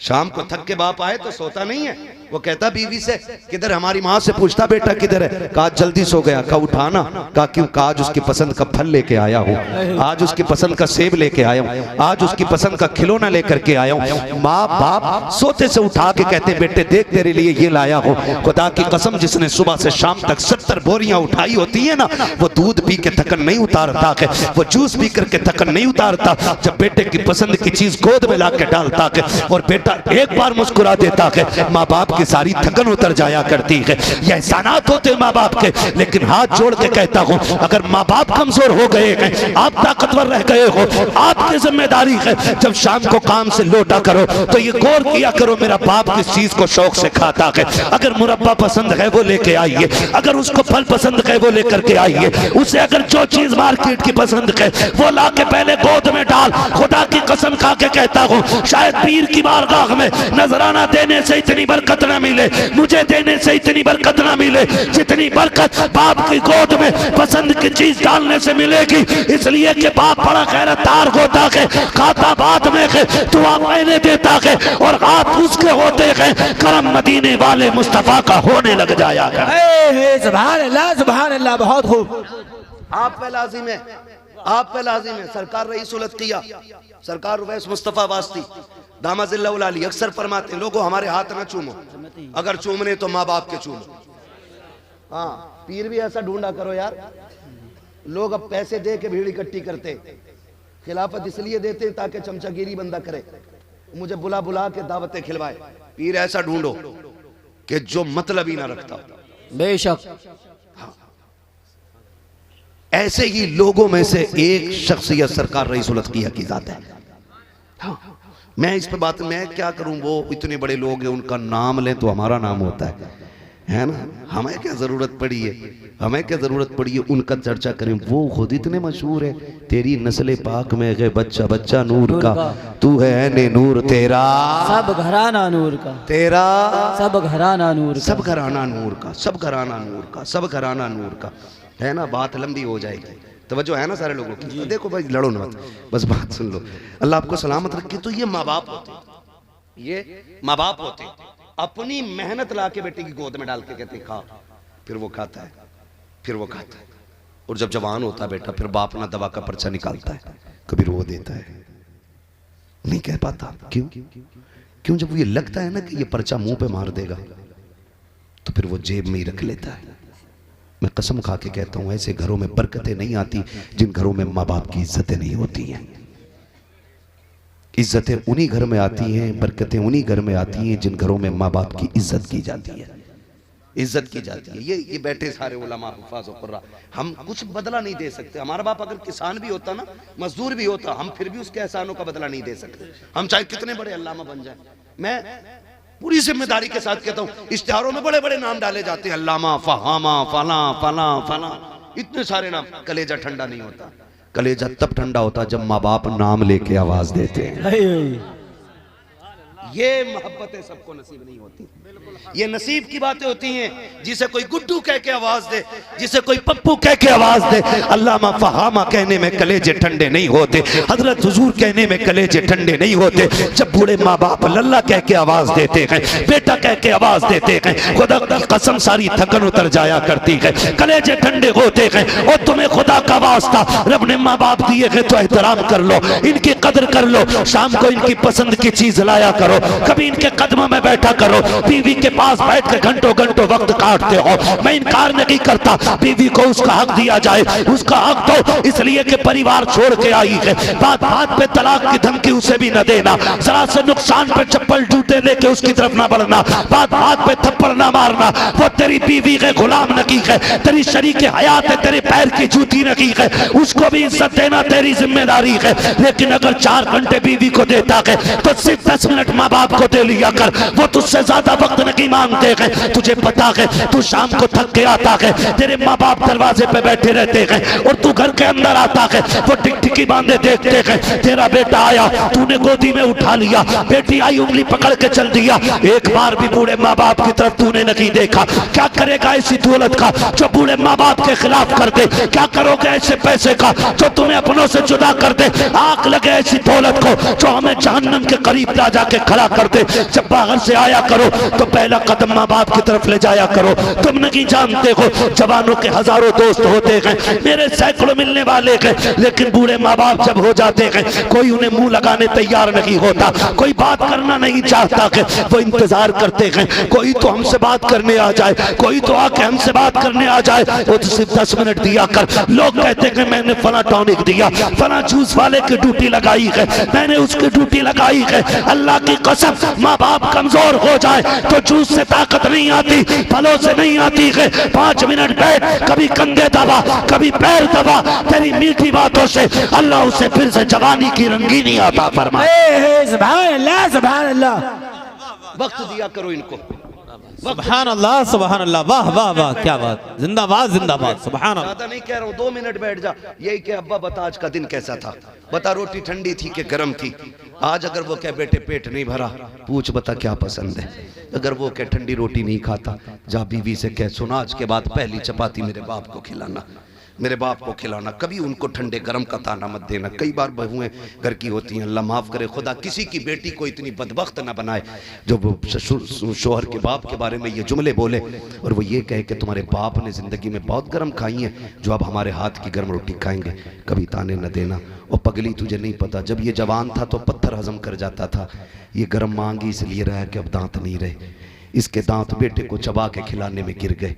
शाम को थक के बाप आए तो सोता नहीं है, वो कहता बीवी से किधर, हमारी माँ से पूछता बेटा किधर है, कहा जल्दी सो गया, कहा उठाना, कहा क्यों, कहा आज उसकी पसंद का फल लेके आया हूँ, आज उसकी पसंद का सेब लेके आया हूँ, आज उसकी पसंद का खिलौना लेकर के आया हूँ। माँ बाप सोते से उठा के कहते बेटे देख तेरे लिए ये लाया हूँ। खुदा की कसम, जिसने सुबह से शाम तक 70 बोरियां उठाई होती है ना, वो दूध पी के थकन नहीं उतारता है, वो जूस पी करके थकन नहीं उतारता। जब बेटे की पसंद की चीज गोद में ला के डालता है और बेटा एक बार मुस्कुरा देता है, माँ बाप की सारी थकन उतर जाया करती है। ये एहसानात होते माँ बाप के। लेकिन हाथ जोड़ के कहता हूँ, अगर माँ बाप कमजोर हो गए हैं, आप ताकतवर रह गए हो, आपकी जिम्मेदारी है जब शाम को काम से लौटा करो तो ये गौर किया करो मेरा बाप किस चीज को शौक से खाता है। अगर मुरब्बा पसंद है वो लेके आइए, अगर उसको फल पसंद है वो लेकर के आइए, उसे अगर जो चीज मार्केट की पसंद है वो ला के पहले गोद में डाल। खुदा की कसम खा के कहता हूँ, शायद पीर की बारगाह में नजराना देने से इतनी बरकत ना मिले, मुझे देने से इतनी बरकत ना मिले जितनी बरकत बाप की गोद में पसंद की चीज डालने से मिलेगी। इसलिए कि बाप बड़ा खैरदार होता है, खाता बाद में है, दुआ पहले देता है और हाथ उसके होते हैं, करम मदीने वाले मुस्तफा का होने लग जाया है। सुभान अल्लाह, सुभान अल्लाह, बहुत खूब। आप पे लाजिम है, आप पे लाजिम है। सरकार रईस उल अत्किया, सरकार उवैस मुस्तफा वास्ती दामाजिल्लाहुल अली अक्सर फरमाते हैं, लोगों हमारे हाथ ना चूमो, अगर चूमने तो माँ बाप के चूमो। हाँ, पीर भी ऐसा ढूंढा करो यार। लोग अब पैसे दे के भीड़ इकट्ठी करते, खिलाफत इसलिए देते हैं ताकि चमचागिरी बंदा करे, मुझे बुला बुला के दावतें खिलवाए। पीर ऐसा ढूंढो कि जो मतलब ही ना रखता। बेशक ऐसे ही लोगों में से एक शख्सियत सरकार रईस उल अत्किया की जात है। हाँ, मैं इस पे बात मैं क्या करूं, वो इतने बड़े लोग हैं, उनका नाम लें तो हमारा नाम होता है ना। हमें क्या जरूरत पड़ी है, हमें क्या जरूरत पड़ी है उनका चर्चा करें। वो खुद इतने मशहूर है, तेरी नस्ल पाक में है बच्चा बच्चा नूर का, तू है ऐने नूर तेरा, सब घराना नूर का, तेरा सब घराना नूर का, सब घराना नूर का, सब घराना नूर का, सब घराना नूर का, है ना। बात लंबी हो जाएगी, तवज्जो है ना सारे लोगों की। देखो भाई, लड़ो ना, बस बात सुन लो। अल्लाह आपको सलामत रखे। तो ये माँ बाप होते, ये माँ बाप होते, अपनी मेहनत ला के बेटे की गोद में डाल के कहते खा, फिर वो खाता है, फिर वो खाता है। और जब जवान होता है बेटा, फिर बाप ना दवा का पर्चा निकालता है, कभी रो देता है, नहीं कह पाता। क्यों? जब ये लगता है ना कि ये पर्चा मुंह पे मार देगा, तो फिर वो जेब में ही रख लेता है। मैं कसम खा के कहता हूं, ऐसे घरों में बरकतें नहीं आती जिन घरों में माँ बाप की इज्जतें नहीं होती हैं। इज्जतें उन्हीं घर में आती हैं, बरकतें उन्हीं घर में आती हैं जिन घरों में माँ बाप की इज्जत की जाती है, इज्जत की जाती है। ये बैठे सारे उलमा हुफ़ाज़ व क़ुर्रा, हम कुछ बदला नहीं दे सकते। हमारा बाप अगर किसान भी होता ना, मजदूर भी होता, हम फिर भी उसके एहसानों का बदला नहीं दे सकते, हम चाहे कितने बड़े अल्लामा बन जाए। मैं पूरी जिम्मेदारी के साथ कहता हूँ, इश्तिहारों में बड़े बड़े नाम डाले जाते हैं, अल्लामा, फहामा, फला फला फला, इतने सारे नाम। कलेजा ठंडा नहीं होता, कलेजा तब ठंडा होता जब माँ बाप नाम लेके आवाज देते हैं। ये मोहब्बतें सबको नसीब नहीं होती, ये नसीब की बातें होती हैं। जिसे कोई गुड्डू कह के आवाज दे, जिसे कोई पप्पू कह के आवाज दे, अल्लामा फहामा कहने में कलेजे ठंडे नहीं होते, हजरत हुजूर कहने में कलेजे ठंडे नहीं होते। जब बूढ़े माँ बाप लल्ला कह के आवाज देते हैं, बेटा कह के आवाज देते हैं, खुदा की कसम सारी थकन उतर जाया करती है, कलेजे ठंडे होते हैं। और तुम्हें खुदा का वास्ता, रब ने माँ बाप दिए हैं तो एहतराम कर लो, इनकी कदर कर लो, शाम को इनकी पसंद की चीज लाया करो, कभी इनके कदमों में बैठा करो। बीवी के पास बैठ के घंटों घंटों वक्त काटते हो। मैं इनकार नहीं करता, बीवी को उसका हक दिया जाए, उसका हक दो, इसलिए कि परिवार छोड़ के आई है। बात बात पे तलाक की धमकी उसे भी न देना, जरा से नुकसान पे चप्पल जूते लेके उसकी तरफ ना बढ़ना, बात बात पे थप्पड़ ना मारना। वो तेरी बीवी के गुलाम नकी है, तेरी शरीक हयात है, तेरे पैर की जूती नकी है, उसको भी इज्जत देना तेरी जिम्मेदारी है। लेकिन अगर 4 घंटे बीवी को देता है तो सिर्फ 10 मिनट माँ बाप को दे लिया कर, वो तुझसे ज्यादा वक्त नहीं मांगते हैं। तुझे पता है तू शाम को थक के आता है, तेरे माँ बाप दरवाजे पे बैठे रहते हैं और तू घर के अंदर आता है, वो टिकटिकी बांधे देखते हैं। तेरा बेटा आया, तूने गोदी में उठा लिया, बेटी आई उंगली पकड़ के चल दिया, एक बार भी बूढ़े माँ बाप की तरफ तूने नहीं देखा। क्या करेगा ऐसी दौलत का जो बूढ़े माँ बाप के खिलाफ कर दे? क्या करोगे ऐसे पैसे का जो तुम्हें अपनों से जुदा कर दे? आग लगे ऐसी दौलत को जो हमें जहन्नम के करीब ला जाके खड़ा कर दे। जब बाहर से आया करो तो पहला कदम माँ बाप की तरफ ले जाया करो। तुम नहीं जानते हो जवानों के हजारों दोस्त होते हैं, मेरे सैकड़ों मिलने वाले हैं, लेकिन बूढ़े माँ बाप जब हो जाते हैं कोई उन्हें मुंह लगाने तैयार नहीं होता, कोई बात करना नहीं चाहता है। वो इंतजार करते हैं कोई तो हमसे बात करने आ जाए, कोई तो आके हमसे बात करने आ जाए। वो तो सिर्फ 10 मिनट दिया कर। लोग कहते हैं मैंने फला टॉनिक दिया, फला जूस वाले की ड्यूटी लगाई है, मैंने उसकी ड्यूटी लगाई है। अल्लाह की कसम माँ बाप कमजोर हो जाए तो जूस से ताकत नहीं आती, फलों से नहीं आती है। 5 मिनट बैठ, कभी कंधे दबा, कभी पैर दबा, तेरी मीठी बातों से अल्लाह उसे फिर से जवानी की रंगीनी आता फरमाए। सुभान अल्लाह, सुभान अल्लाह। वक्त दिया करो इनको। सुभान अल्लाह, सुभान अल्लाह, वाह वाह वाह, क्या बात, जिंदाबाद जिंदाबाद, सुभान अल्लाह। ज्यादा नहीं कह रहा हूँ, 2 मिनट बैठ जा। यही कि अब्बा बता आज का दिन कैसा था, बता रोटी ठंडी थी कि गर्म थी। आज अगर वो कह बेटे पेट नहीं भरा, पूछ बता क्या पसंद है। अगर वो कह ठंडी रोटी नहीं खाता, जा बीवी से कह सुना आज के बाद पहली चपाती मेरे बाप को खिलाना, मेरे बाप को खिलाना। कभी उनको ठंडे गरम का ताना मत देना। कई बार बहुएं घर की होती हैं, अल्लाह माफ़ करे, खुदा किसी की बेटी को इतनी बदबख्त ना बनाए जो वो शोहर के बाप के बारे में ये जुमले बोले और वो ये कहे कि तुम्हारे बाप ने ज़िंदगी में बहुत गर्म खाई है, जो अब हमारे हाथ की गर्म रोटी खाएंगे। कभी ताने न देना। और पगली तुझे नहीं पता, जब ये जवान था तो पत्थर हजम कर जाता था, ये गर्म मांगी इसलिए रहा कि अब दांत नहीं रहे, इसके दांत बेटे को चबा के खिलाने में गिर गए।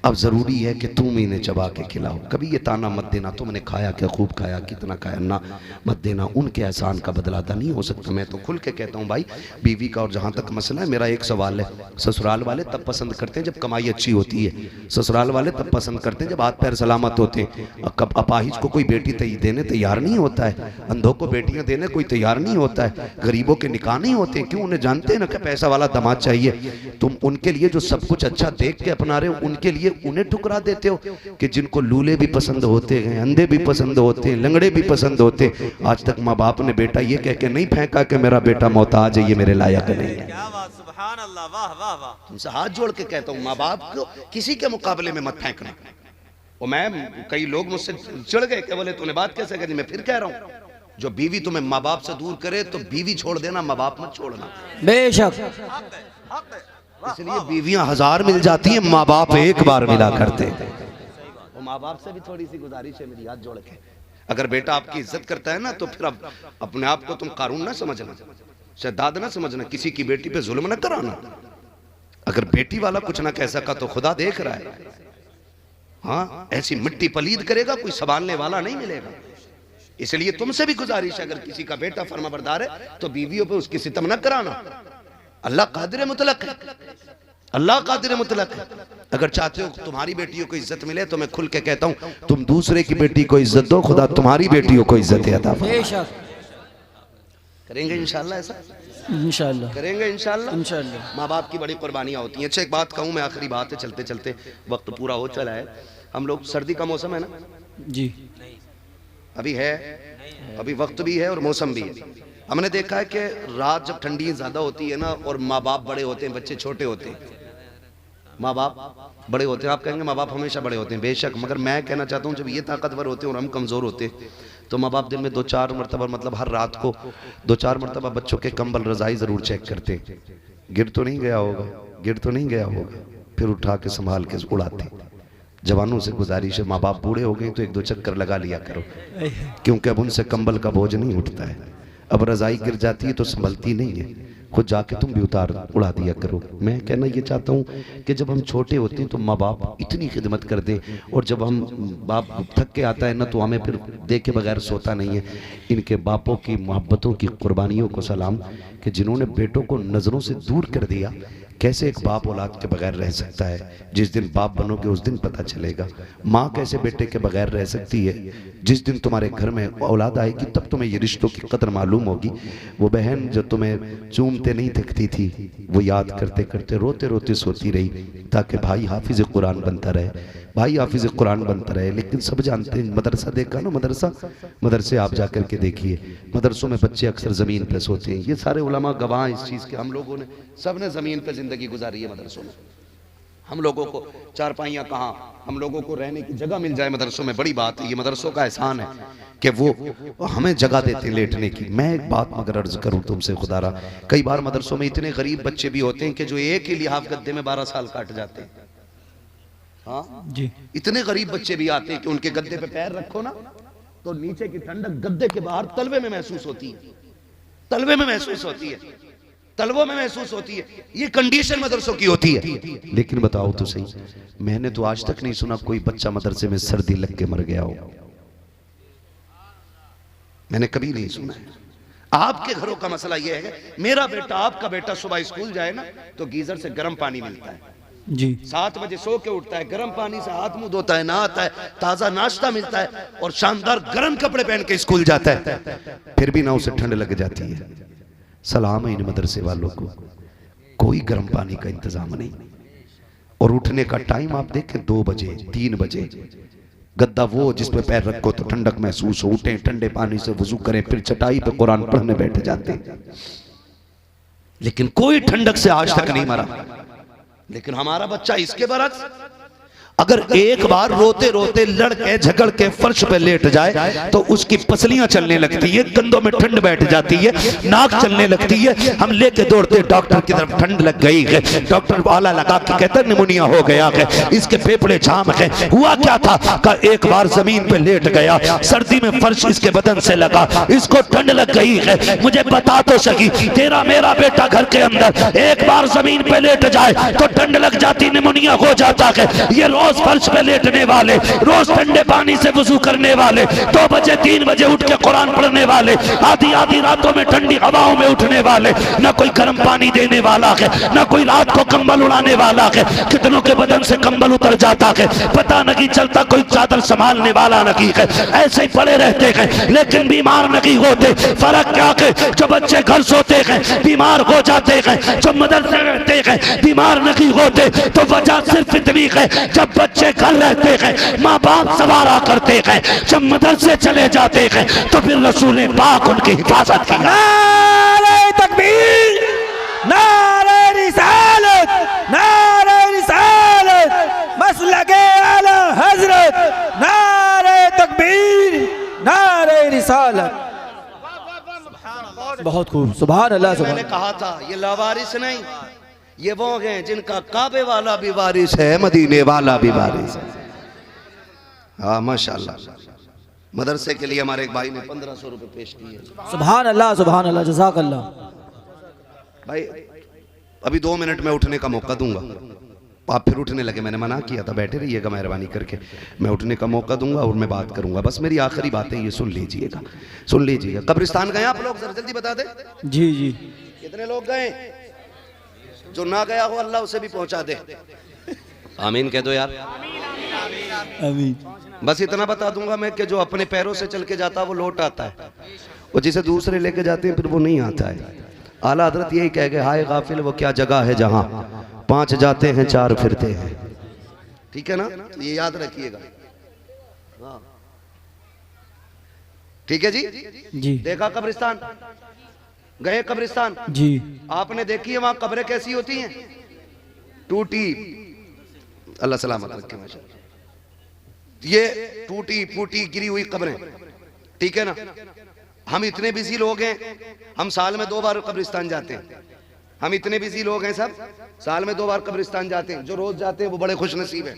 अब ज़रूरी है कि तुम इन्हें चबा के खिलाओ। कभी ये ताना मत देना तुमने खाया क्या, खूब खाया, कितना खाया, ना मत देना। उनके एहसान का बदला अदा नहीं हो सकता। मैं तो खुल के कहता हूँ भाई, बीवी का और जहाँ तक मसला है, मेरा एक सवाल है, ससुराल वाले तब पसंद करते हैं जब कमाई अच्छी होती है, ससुराल वाले तब पसंद करते हैं जब हाथ पैर सलामत होते हैं। कब अपाहिज को कोई बेटी देने तैयार नहीं होता है, अंधों को बेटियाँ देने कोई तैयार नहीं होता है, गरीबों के निकाह नहीं होते। क्यों? उन्हें जानते हैं ना कि पैसा वाला दामाद चाहिए। तुम उनके लिए जो सब कुछ अच्छा देख के अपना रहे हो, उनके लिए उन्हें ठुकरा देते हो कि जिनको लूले भी पसंद होते हैं, अंधे भी पसंद होते हैं, लंगड़े भी पसंद होते हैं। आज तक माँ बाप ने बेटा ये कह के नहीं फेंका कि मेरा बेटा मोहताज है, ये मेरे लायक नहीं है। क्या बात, सुभान अल्लाह, वाह वाह वाह। तुमसे हाथ जोड़ के कहता हूँ, माँ बाप को किसी के मुकाबले में मत फेंकना। और मैं, कई लोग मुझसे चिढ़ गए कि बोले तूने बात कैसे करी। मैं फिर कह रहा हूँ, जो बीवी तुम्हें माँ बाप से दूर करे तो बीवी छोड़ देना, माँ बाप मत छोड़ना। बेशक। इसलिए बीवियां 1000 मिल जाती हैं, माँ बाप एक बार मिला करते हैं। और माँ बाप से भी थोड़ी सी गुजारिश है मेरी, हाथ जोड़ के, अगर बेटा आपकी इज्जत करता है ना तो फिर अब अपने आप को तुम कारून ना समझना, शद्दाद ना समझना, किसी की बेटी पे जुल्म ना कराना। अगर बेटी वाला कुछ ना कह सका तो खुदा देख रहा है। हाँ, ऐसी मिट्टी पलीद करेगा कोई संभालने वाला नहीं मिलेगा। इसलिए तुमसे भी गुजारिश है, अगर किसी का बेटा फर्माबरदार है तो बीवियों पे उसकी सितम न कराना। अल्लाह कादिर मुतलक है, अल्लाह कादिर मुतलक है। अगर चाहते हो तुम्हारी बेटियों को इज्जत मिले तो मैं खुल के कहता हूं, तुम दूसरे की बेटी को इज्जत दो, खुदा तुम्हारी बेटियों को इज्जत अता फरमाए। बेशक करेंगे इंशाल्लाह, ऐसा इंशाल्लाह करेंगे इंशाल्लाह। इंशाल्लाह। माँ बाप की बड़ी कुर्बानियाँ होती हैं। अच्छा, एक बात कहूँ मैं, आखिरी बात है, चलते चलते वक्त पूरा हो चला है। हम लोग, सर्दी का मौसम है ना जी, अभी है, अभी वक्त भी है और मौसम भी है। हमने देखा है कि रात जब ठंडी ज़्यादा होती है ना और माँ बाप बड़े होते हैं, बच्चे छोटे होते हैं, माँ बाप बड़े होते हैं। आप कहेंगे माँ बाप हमेशा बड़े होते हैं, बेशक, मगर मैं कहना चाहता हूँ जब ये ताकतवर होते हैं और हम कमज़ोर होते हैं तो माँ बाप दिन में 2-4 मरतबा, मतलब हर रात को 2-4 मरतबा बच्चों के कंबल रज़ाई ज़रूर चेक करते हैं, गिर तो नहीं गया होगा, गिर तो नहीं गया होगा, फिर उठा के संभाल के उड़ाते। जवानों से गुजारिश है, माँ बाप बूढ़े हो गए तो 1-2 चक्कर लगा लिया करो, क्योंकि अब उनसे कंबल का बोझ नहीं उठता है। अब रज़ाई गिर जाती है तो संभलती नहीं है, खुद जाके तुम भी उड़ा दिया करो। मैं कहना ये चाहता हूँ कि जब हम छोटे होते हैं तो माँ बाप इतनी खिदमत कर दे, और जब हम बाप थक के आता है ना तो हमें फिर देखे बगैर सोता नहीं है। इनके बापों की मोहब्बतों की कुर्बानियों को सलाम कि जिन्होंने बेटों को नज़रों से दूर कर दिया। कैसे एक बाप औलाद के बगैर रह सकता है? जिस दिन बाप बनोगे उस दिन पता चलेगा। माँ कैसे बेटे के बगैर रह सकती है? जिस दिन तुम्हारे घर में औलाद आएगी तब तुम्हें ये रिश्तों की कदर मालूम होगी। वो बहन जो तुम्हें चूमते नहीं थकती थी, वो याद करते करते रोते रोते सोती रही ताकि भाई हाफिज कुरान बनता रहे, भाई हाफिज कुरान बनता रहे। लेकिन सब जानते हैं, मदरसा देखा ना, मदरसे आप जा कर के देखिए, मदरसों में बच्चे अक्सर ज़मीन पे सोते हैं। ये सारे उलमा गवाह इस चीज़ के, हम लोगों ने सब ने ज़मीन पे ज़िंदगी गुजारी है मदरसों में। हम लोगों को चारपाइयाँ कहाँ, हम लोगों को रहने की जगह मिल जाए मदरसों में, बड़ी बात है। ये मदरसों का एहसान है कि वो हमें जगह देते हैं लेटने की। मैं एक बात मगर अर्ज करूँ तुमसे खुदारा, कई बार मदरसों में इतने गरीब बच्चे भी होते हैं कि जो एक ही लिहाफ गद्दे में 12 साल काट जाते हैं। हाँ जी, इतने गरीब बच्चे भी आते हैं कि उनके गद्दे पे पैर रखो ना तो नीचे की ठंडक गद्दे के बाहर तलवे में महसूस होती है, तलवे में महसूस होती है, तलवों में महसूस होती है। ये कंडीशन मदरसों की होती है। लेकिन बताओ तो सही, मैंने तो आज तक नहीं सुना कोई बच्चा मदरसे में सर्दी लग के मर गया हो। मैंने कभी नहीं सुना है। आपके घरों का मसला यह है, मेरा बेटा आपका बेटा सुबह स्कूल जाए ना तो गीजर से गर्म पानी मिलता है जी, 7 बजे सो के उठता है, गर्म पानी से हाथ मुंह धोता है, नहाता है, ताजा नाश्ता मिलता है और शानदार गर्म कपड़े पहन के स्कूल जाता है। फिर भी ना उसे ठंड लग जाती है। सलाम है इन मदरसे वालों को, कोई गर्म पानी का इंतजाम नहीं। और उठने का टाइम आप देखें 2 बजे 3 बजे, गद्दा वो जिस पे पैर रखो तो ठंडक महसूस हो, उठे ठंडे पानी से वुजू करें, फिर चटाई पे कुरान पढ़ने बैठ जाते। लेकिन कोई ठंडक से आज तक नहीं मरा। लेकिन हमारा बच्चा इसके बरक्स, अगर एक बार रोते रोते लड़के झगड़ के फर्श पे लेट जाए तो उसकी पसलियां चलने लगती है, कंधों में ठंड बैठ जाती है, नाक चलने लगती है। हम लेके दौड़ते डॉक्टर की तरफ, ठंड लग गई है, डॉक्टर आला लगा के कहता निमोनिया हो गया है, इसके फेफड़े जाम है। हुआ क्या था का एक बार जमीन पे लेट गया, सर्दी में फर्श इसके बदन से लगा, इसको ठंड लग गई है। मुझे बता तो सकी, तेरा मेरा बेटा घर के अंदर एक बार जमीन पे लेट जाए तो ठंड लग जाती, निमोनिया हो जाता है। ये रोज फर्श पे लेटने वाले, रोज ठंडे पानी से वुजू करने वाले, 2 बजे 3 बजे उठ के कुरान पढ़ने वाले, आधी आधी रातों में ठंडी हवाओं में उठने वाले, ना कोई गर्म पानी देने वाला है, ना कोई रात को कंबल उड़ाने वाला है। कितनों के बदन से कंबल उतर जाता है, पता नहीं चलता, कोई चादर संभालने वाला नहीं है, ऐसे ही पड़े रहते हैं लेकिन बीमार नहीं होते। फर्क क्या है, जो बच्चे घर सोते हैं बीमार हो जाते हैं, जो मदरसे रहते हैं बीमार नहीं होते। तो वजह सिर्फ इतनी है, जब बच्चे घर रहते हैं माँ बाप सवारा करते हैं, जब मदरसे चले जाते हैं तो फिर रसूल पाक उनकी हिफाजत की। नारे तकबीर, नारे रिसालत, नारे रिसालत, मसलके आला हजरत, नारे तकबीर, नारे रिसालत। बहुत खूब, सुभान अल्लाह। मैंने कहा था ये लावारिस नहीं, ये वो हैं जिनका काबे वाला भी वारिस है, मदीने वाला भी वारिस है। हाँ माशाल्लाह। मदरसे के लिए हमारे एक भाई ने 1500 रुपए पेश किए। सुभान अल्लाह, सुभान अल्लाह, जज़ाकल्लाह। भाई अभी 2 मिनट में उठने का मौका दूंगा, आप फिर उठने लगे, मैंने मना किया था, बैठे रहिएगा मेहरबानी करके, मैं उठने का मौका दूंगा और मैं बात करूंगा। बस मेरी आखिरी बात है, ये सुन लीजिएगा, सुन लीजिएगा। कब्रिस्तान गए आप लोग? जरा जल्दी बता दे। जी जी, कितने लोग गए? जो ना गया हो अल्लाह उसे भी पहुंचा दे। आमीन कह दो यार। आमीन। बस इतना बता दूंगा मैं कि जो अपने पैरों से चल के जाता वो लौट आता है, और जिसे दूसरे लेके जाते हैं फिर वो नहीं आता है। आला हजरत यही कह गए, हाय गाफिल वो क्या जगह है जहां 5 जाते हैं 4 फिरते हैं। ठीक है ना, तो ये याद रखिएगा। हाँ ठीक है जी। जी देखा कब्रिस्तान? गए कब्रिस्तान? जी, आपने देखी है वहां कब्रें कैसी होती हैं? टूटी, अल्लाह सलामत रखे माशाअल्लाह, ये टूटी फूटी गिरी हुई कब्रें। ठीक है ना, हम इतने बिजी लोग हैं, हम साल में 2 बार कब्रिस्तान जाते हैं। हम इतने बिजी लोग हैं सब, साल में 2 बार कब्रिस्तान जाते हैं। जो रोज जाते हैं वो बड़े खुश नसीब है।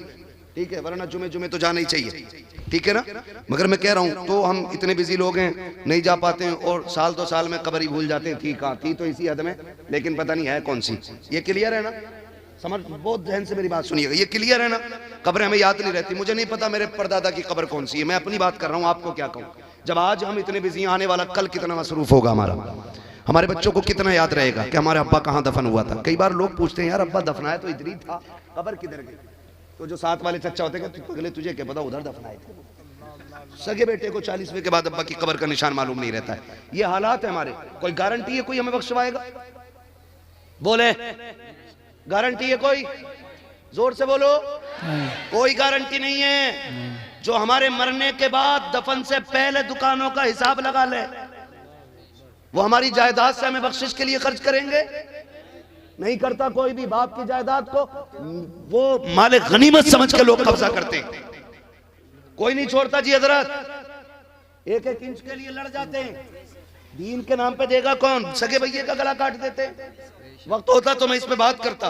ठीक है, वरना जुमे जुमे तो जाना ही चाहिए। ठीक है ना। मगर मैं कह रहा हूं तो हम इतने बिजी लोग हैं, नहीं जा पाते हैं, और साल 2 साल में कब्र ही भूल जाते हैं। थी कहाँ थी तो इसी हद में, लेकिन पता नहीं है कौन सी। ये क्लियर है ना, समझ, बहुत ध्यान से मेरी बात सुनिएगा, ये क्लियर है ना। कब्रें हमें याद नहीं रहती, मुझे नहीं पता मेरे परदादा की कब्र कौन सी है, मैं अपनी बात कर रहा हूँ, आपको क्या कहूँ। जब आज हम इतने बिजी, आने वाला कल कितना मसरूफ होगा हमारा, हमारे बच्चों को कितना याद रहेगा कि हमारे अब्बा कहाँ दफन हुआ था। कई बार लोग पूछते हैं यार अब्बा दफनाया तो इधर ही था, कब्र किधर गई? तो जो साथ वाले चचा होते हैं पगले तुझे क्या पता उधर दफनाए थे। सगे बेटे को 40वें के बाद अब्बा की कब्र का निशान मालूम नहीं रहता है। ये हालात है हमारे। कोई गारंटी है कोई हमें बख्शवाएगा? बोले गारंटी है कोई? जोर से बोलो। कोई गारंटी नहीं है। जो हमारे मरने के बाद दफन से पहले दुकानों का हिसाब लगा ले, वो हमारी जायदाद से हमें बख्शिश के लिए खर्च करेंगे? नहीं करता कोई भी। बाप की जायदाद को वो माले गनीमत समझ के लोग कब्जा करते हैं। कोई नहीं छोड़ता जी हजरत। 1-1 इंच के लिए लड़ जाते हैं। दीन के नाम पे देगा कौन? सगे भैया का गला काट देते हैं। वक्त होता तो मैं इस पे बात करता,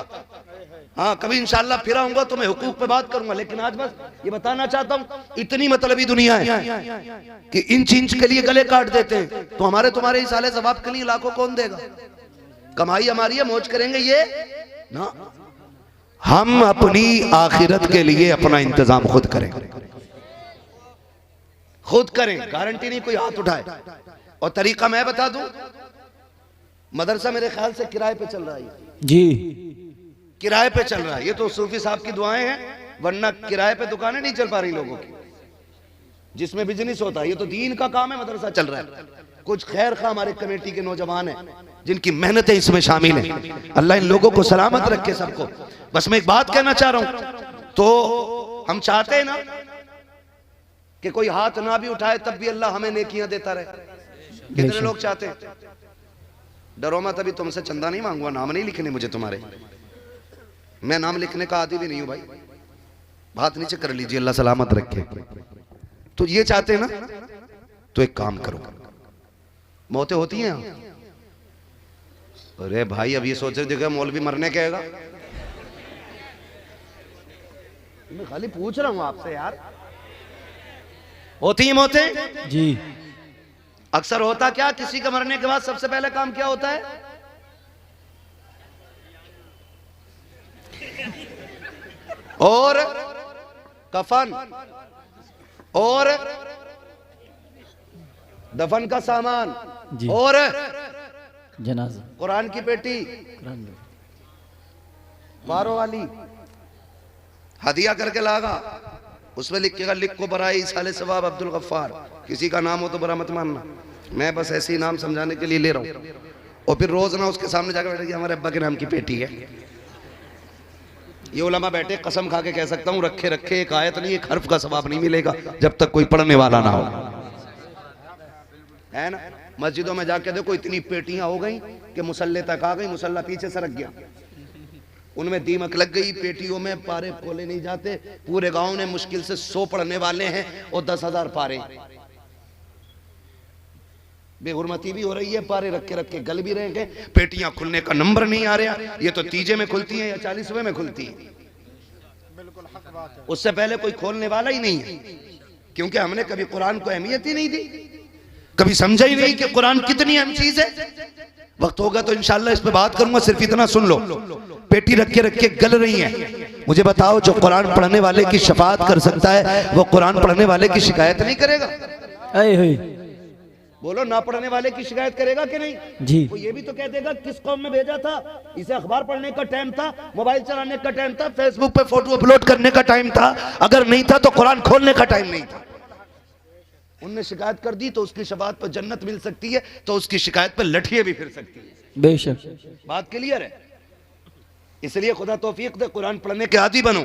हाँ कभी इंशाल्लाह फिर आऊंगा तो मैं हुकूक पे बात करूंगा। लेकिन आज बस ये बताना चाहता हूं, इतनी मतलबी दुनिया है कि इंच इंच के लिए गले काट देते हैं। तो हमारे तुम्हारे इस साले सवाब के लिए लाखों कौन देगा? कमाई हमारी है, मौज करेंगे ये ना। हम अपनी आखिरत के लिए अपना इंतजाम खुद करें, खुद करें। गारंटी नहीं कोई हाथ उठाए। और तरीका मैं बता दूं, मदरसा मेरे ख्याल से किराए पे चल रहा है जी, किराए पे चल रहा है। ये तो सूफी साहब की दुआएं हैं, वरना किराए पे दुकानें नहीं चल पा रही लोगों की, जिसमें बिजनेस होता है। ये तो दीन का काम है, मदरसा चल रहा है। कुछ खैर खा हमारे कमेटी के नौजवान हैं जिनकी मेहनतें इसमें शामिल हैं। अल्लाह इन लोगों को सलामत रखे सबको। बस मैं एक बात कहना चाह रहा हूं, तो हम चाहते हैं ना कि कोई हाथ ना भी उठाए तब भी अल्लाह हमें नेकियां देता रहे। कितने लोग चाहते हैं? डरो मत, अभी तुमसे चंदा नहीं मांगूंगा, नाम नहीं लिखने मुझे तुम्हारे। मैं नाम लिखने का आदी भी नहीं हूं भाई। बात नीचे कर लीजिए, अल्लाह सलामत रखे। तो ये चाहते हैं ना, तो एक काम करो, मौतें होती हैं। अरे भाई अब ये सोच रहे थे मौलवी मरने कहेगा। मैं खाली पूछ रहा हूं आपसे यार, होती हैं मौतें जी। अक्सर होता क्या, किसी का मरने के बाद सबसे पहले काम क्या होता है? और कफन और दफन का सामान जी। और जनाजा, कुरान की पेटी, बारों वाली हदिया करके लागा, उसमें लिखेगा लिख को बराई साले सवाब अब्दुल गफ्फार। किसी का नाम हो तो बरा मत मानना, मैं बस ऐसे ही नाम समझाने के लिए ले रहा हूं। और फिर रोज ना उसके सामने जाकर बैठे हमारे अब्बा के नाम की पेटी है। ये उलमा बैठे, कसम खा के कह सकता हूं, रखे रखे एक आयत नहीं, एक हर्फ का सवाब नहीं मिलेगा जब तक कोई पढ़ने वाला ना हो, है ना। मस्जिदों में जाके देखो इतनी पेटियां हो गई कि मुसल्ले तक आ गई, मुसल्ला पीछे सरक गया, उनमें दीमक लग गई। पेटियों में पारे खोले नहीं जाते। पूरे गांव में मुश्किल से 100 पढ़ने वाले हैं और 10,000 पारे। बेहुरमती भी हो रही है, पारे रखे रखे गल भी रहे हैं, पेटियां खुलने का नंबर नहीं आ रहा। ये तो 30 में खुलती है या 40वें में खुलती है, उससे पहले कोई खोलने वाला ही नहीं है। क्योंकि हमने कभी कुरान को अहमियत ही नहीं दी, कभी समझा ही नहीं कि कुरान कितनी अहम चीज है। वक्त होगा तो इंशाल्लाह इस पे बात करूंगा। सिर्फ इतना सुन लो, पेटी रखे रखे गल रही है। मुझे बताओ, जो कुरान पढ़ने वाले की शफाअत कर सकता है वो कुरान पढ़ने वाले की शिकायत नहीं करेगा? बोलो, ना पढ़ने वाले की शिकायत करेगा कि नहीं जी? वो ये भी तो कह देगा किस कौम में भेजा था, इसे अखबार पढ़ने का टाइम था, मोबाइल चलाने का टाइम था, फेसबुक पे फोटो अपलोड करने का टाइम था। अगर नहीं था तो कुरान खोलने का टाइम नहीं था। उनने शिकायत कर दी तो उसकी शफाअत पर जन्नत मिल सकती है, तो उसकी शिकायत पर लठियां भी फिर सकती है। बेशक, बात क्लियर है। इसलिए खुदा तौफीक दे, कुरान पढ़ने के आदी बनो,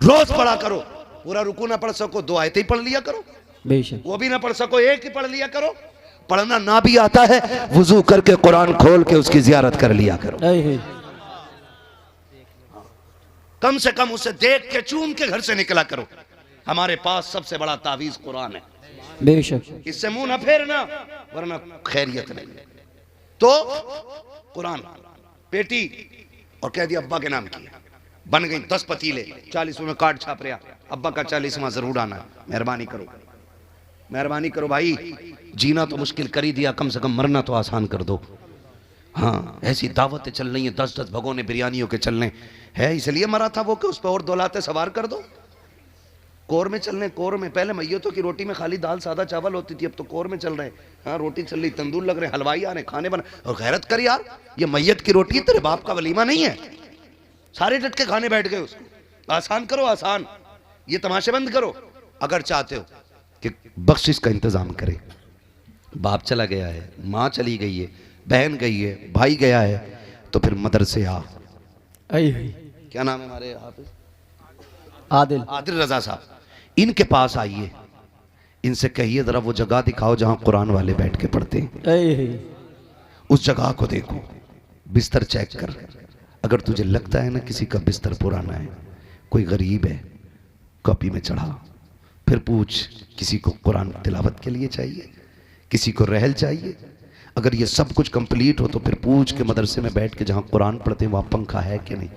रोज पढ़ा करो। पूरा रुकू ना पढ़ सको 2 आयतें ही पढ़ लिया करो, बेशक। वो भी ना पढ़ सको 1 ही पढ़ लिया करो। पढ़ना ना भी आता है, वुजू करके कुरान खोल के उसकी जियारत कर लिया करो। कम से कम उसे देख के चूम के घर से निकला करो। हमारे पास सबसे बड़ा तावीज कुरान है, बेशक। इससे मुंह न फेरना, वरना खैरियत नहीं। तो कुरान पेटी और कह दिया अब्बा के नाम की, बन गई 10 पतीले, 40 में कार्ड छाप रहा, अब्बा का 40वां जरूर आना है, मेहरबानी करो, मेहरबानी करो भाई, जीना तो मुश्किल कर ही दिया, कम से कम मरना तो आसान कर दो। हाँ, ऐसी दावतें चल रही हैं, 10-10 भगोने बिरयानियों के चलने है, इसलिए मरा था वो कि उस पर और दौलाते सवार कर दो। कोर में चल रहे, कोर में, पहले मैयतों की रोटी में खाली दाल सादा चावल होती थी, अब तो कोर में चल रहे हैं। हाँ, रोटी चल रही, तंदूर लग रहे, हलवाई आ रहे, खाने बना। और गैरत कर यार, ये मैयत की रोटी तेरे बाप का वलीमा नहीं है, सारे डट के खाने बैठ गए उसको। आसान करो, आसान, ये तमाशे बंद करो। अगर चाहते हो कि बख्शिश का इंतजाम करे, बाप चला गया है, माँ चली गई है, बहन गई है, भाई गया है, तो फिर मदरसे आ। क्या नाम है हमारे हाफिज? आदिल आदिल रजा साहब, इनके पास आइए, इनसे कहिए जरा वो जगह दिखाओ जहां कुरान वाले बैठ के पढ़ते हैं, उस जगह को देखो, बिस्तर चेक कर। अगर तुझे लगता है ना किसी का बिस्तर पुराना है, कोई गरीब है, कॉपी में चढ़ा, फिर पूछ किसी को कुरान तिलावत के लिए चाहिए, किसी को रहल चाहिए। अगर ये सब कुछ कंप्लीट हो तो फिर पूछ के मदरसे में बैठ के जहां कुरान पढ़ते हैं वहां पंखा है कि नहीं,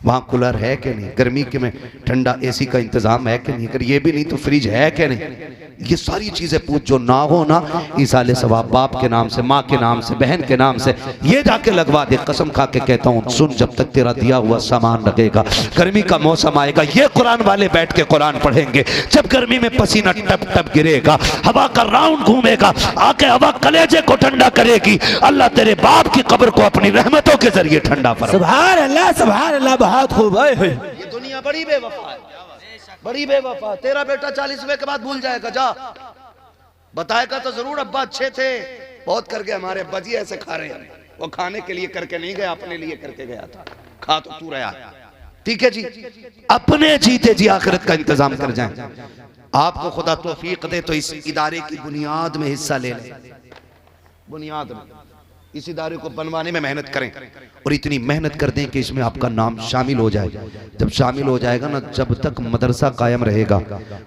वहाँ कूलर है कि नहीं, गर्मी के में ठंडा एसी का इंतजाम है कि नहीं, अगर ये भी नहीं तो फ्रिज है कि नहीं। ये सारी चीजें पूछ, जो ना हो ना ईसाले सवाब बाप के नाम से, माँ के नाम से, बहन के नाम से ये जाके लगवा दे। कसम खा के कहता हूँ, सुन, जब तक तेरा दिया हुआ सामान लगेगा, गर्मी का मौसम आएगा, ये कुरान वाले बैठ के कुरान पढ़ेंगे। जब गर्मी में पसीना टप टप गिरेगा, हवा का राउंड घूमेगा, आके हवा कलेजे को ठंडा करेगी, अल्लाह तेरे बाप की कब्र को अपनी रहमतों के जरिए ठंडा फरमा। सुभान अल्लाह, सुभान अल्लाह, बहुत खूब है। ये दुनिया बड़ी बेवफा है, बड़ी बेवफा। तेरा बेटा 40वें के बाद भूल जाएगा, जा बताएगा तो जरूर अब्बा अच्छे थे, बहुत करके हमारे अब्बा जी ऐसे खा रहे हैं, वो खाने के लिए करके नहीं गया, अपने लिए करके गया था, खा तो तू रहा। ठीक है जी, अपने जीते जी आखिरत का इंतजाम कर जाएं। आपको खुदा तौफीक दे तो इस इदारे की बुनियाद में हिस्सा ले लें, बुनियाद में इस इदारे को बनवाने में मेहनत करें, और इतनी मेहनत कर दें कि इसमें आपका नाम शामिल हो जाए। जब शामिल हो जाएगा ना, जब तक मदरसा कायम रहेगा,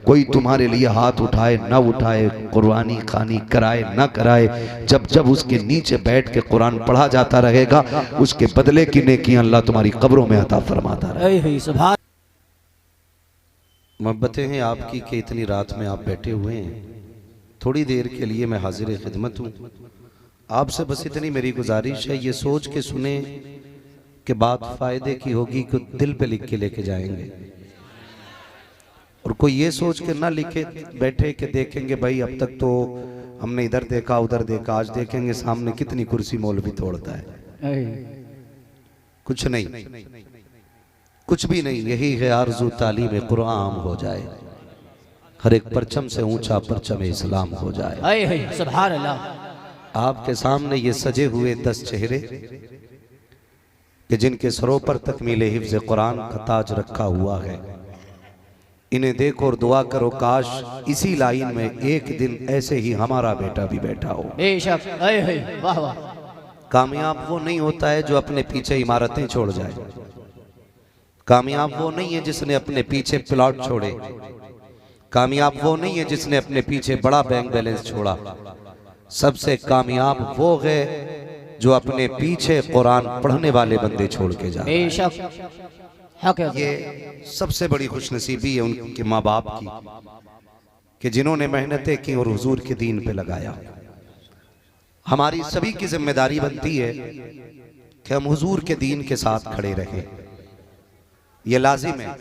कोई तुम्हारे लिए हाथ उठाए ना उठाए, कुर्बानी खानी कराए ना कराए, जब जब उसके नीचे बैठ के कुरान पढ़ा जाता रहेगा, उसके बदले की नेकियां अल्लाह तुम्हारी कब्रों में अता फरमाता रहेगा। मोहब्बतें हैं आपकी कि इतनी रात में आप बैठे हुए हैं, थोड़ी देर के लिए मैं हाजिर खिदमत हूँ। आपसे बस इतनी मेरी गुजारिश है, ये सोच के सुने कि बात फायदे की होगी कि दिल पे लिख के लेके जाएंगे, और कोई ये सोच के ना लिखे बैठे कि देखेंगे भाई अब तक तो हमने इधर देखा उधर देखा, आज देखेंगे सामने कितनी कुर्सी मौलवी तोड़ता है। कुछ नहीं, कुछ भी नहीं, यही है आरज़ू तालीम कुरान हो जाए, हर एक परचम से ऊंचा परचम इस्लाम हो जाए। सुभान अल्लाह। आपके सामने ये सजे हुए 10 चेहरे कि जिनके सरों पर तकमीले हिफ्ज़ कुरान का ताज रखा हुआ है, इन्हें देखो और दुआ करो काश इसी लाइन में एक दिन ऐसे ही हमारा बेटा भी बैठा हो। बेशक, वाह वाह। कामयाब वो नहीं होता है जो अपने पीछे इमारतें छोड़ जाए, कामयाब वो नहीं है जिसने अपने पीछे प्लॉट छोड़े, कामयाब वो नहीं है जिसने अपने पीछे बड़ा बैंक बैलेंस छोड़ा। सबसे कामयाब वो है जो अपने पीछे कुरान पढ़ने वाले बंदे छोड़ के जाए। ये सबसे बड़ी खुशनसीबी है उनके माँ बाप की कि जिन्होंने मेहनतें की और हुजूर के दीन पे लगाया। हमारी सभी की जिम्मेदारी बनती है कि हम हुजूर के दीन के साथ खड़े रहें। ये लाजिम है।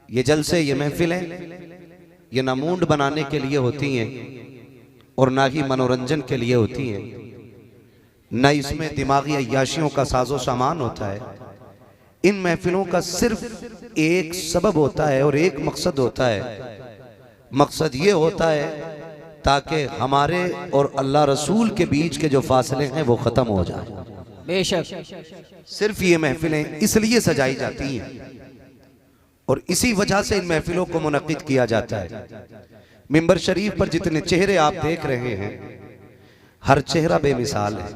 ये जलसे, ये महफिलें ये ना मूड बनाने के लिए होती हैं और ना ही मनोरंजन के लिए होती हैं, न इसमें दिमागी अय्याशियों का साजो सामान होता है। इन महफिलों का सिर्फ एक सबब होता है और एक मकसद होता है। मकसद ये होता है ताकि हमारे और अल्लाह रसूल के बीच के जो फासले हैं वो ख़त्म हो जाए। बेशक, सिर्फ ये महफिलें इसलिए सजाई जाती हैं और इसी वजह से इन महफिलों को मुनक्किद किया जाता है। मिंबर शरीफ पर जितने चेहरे आप देख रहे हैं, हर चेहरा बेमिसाल है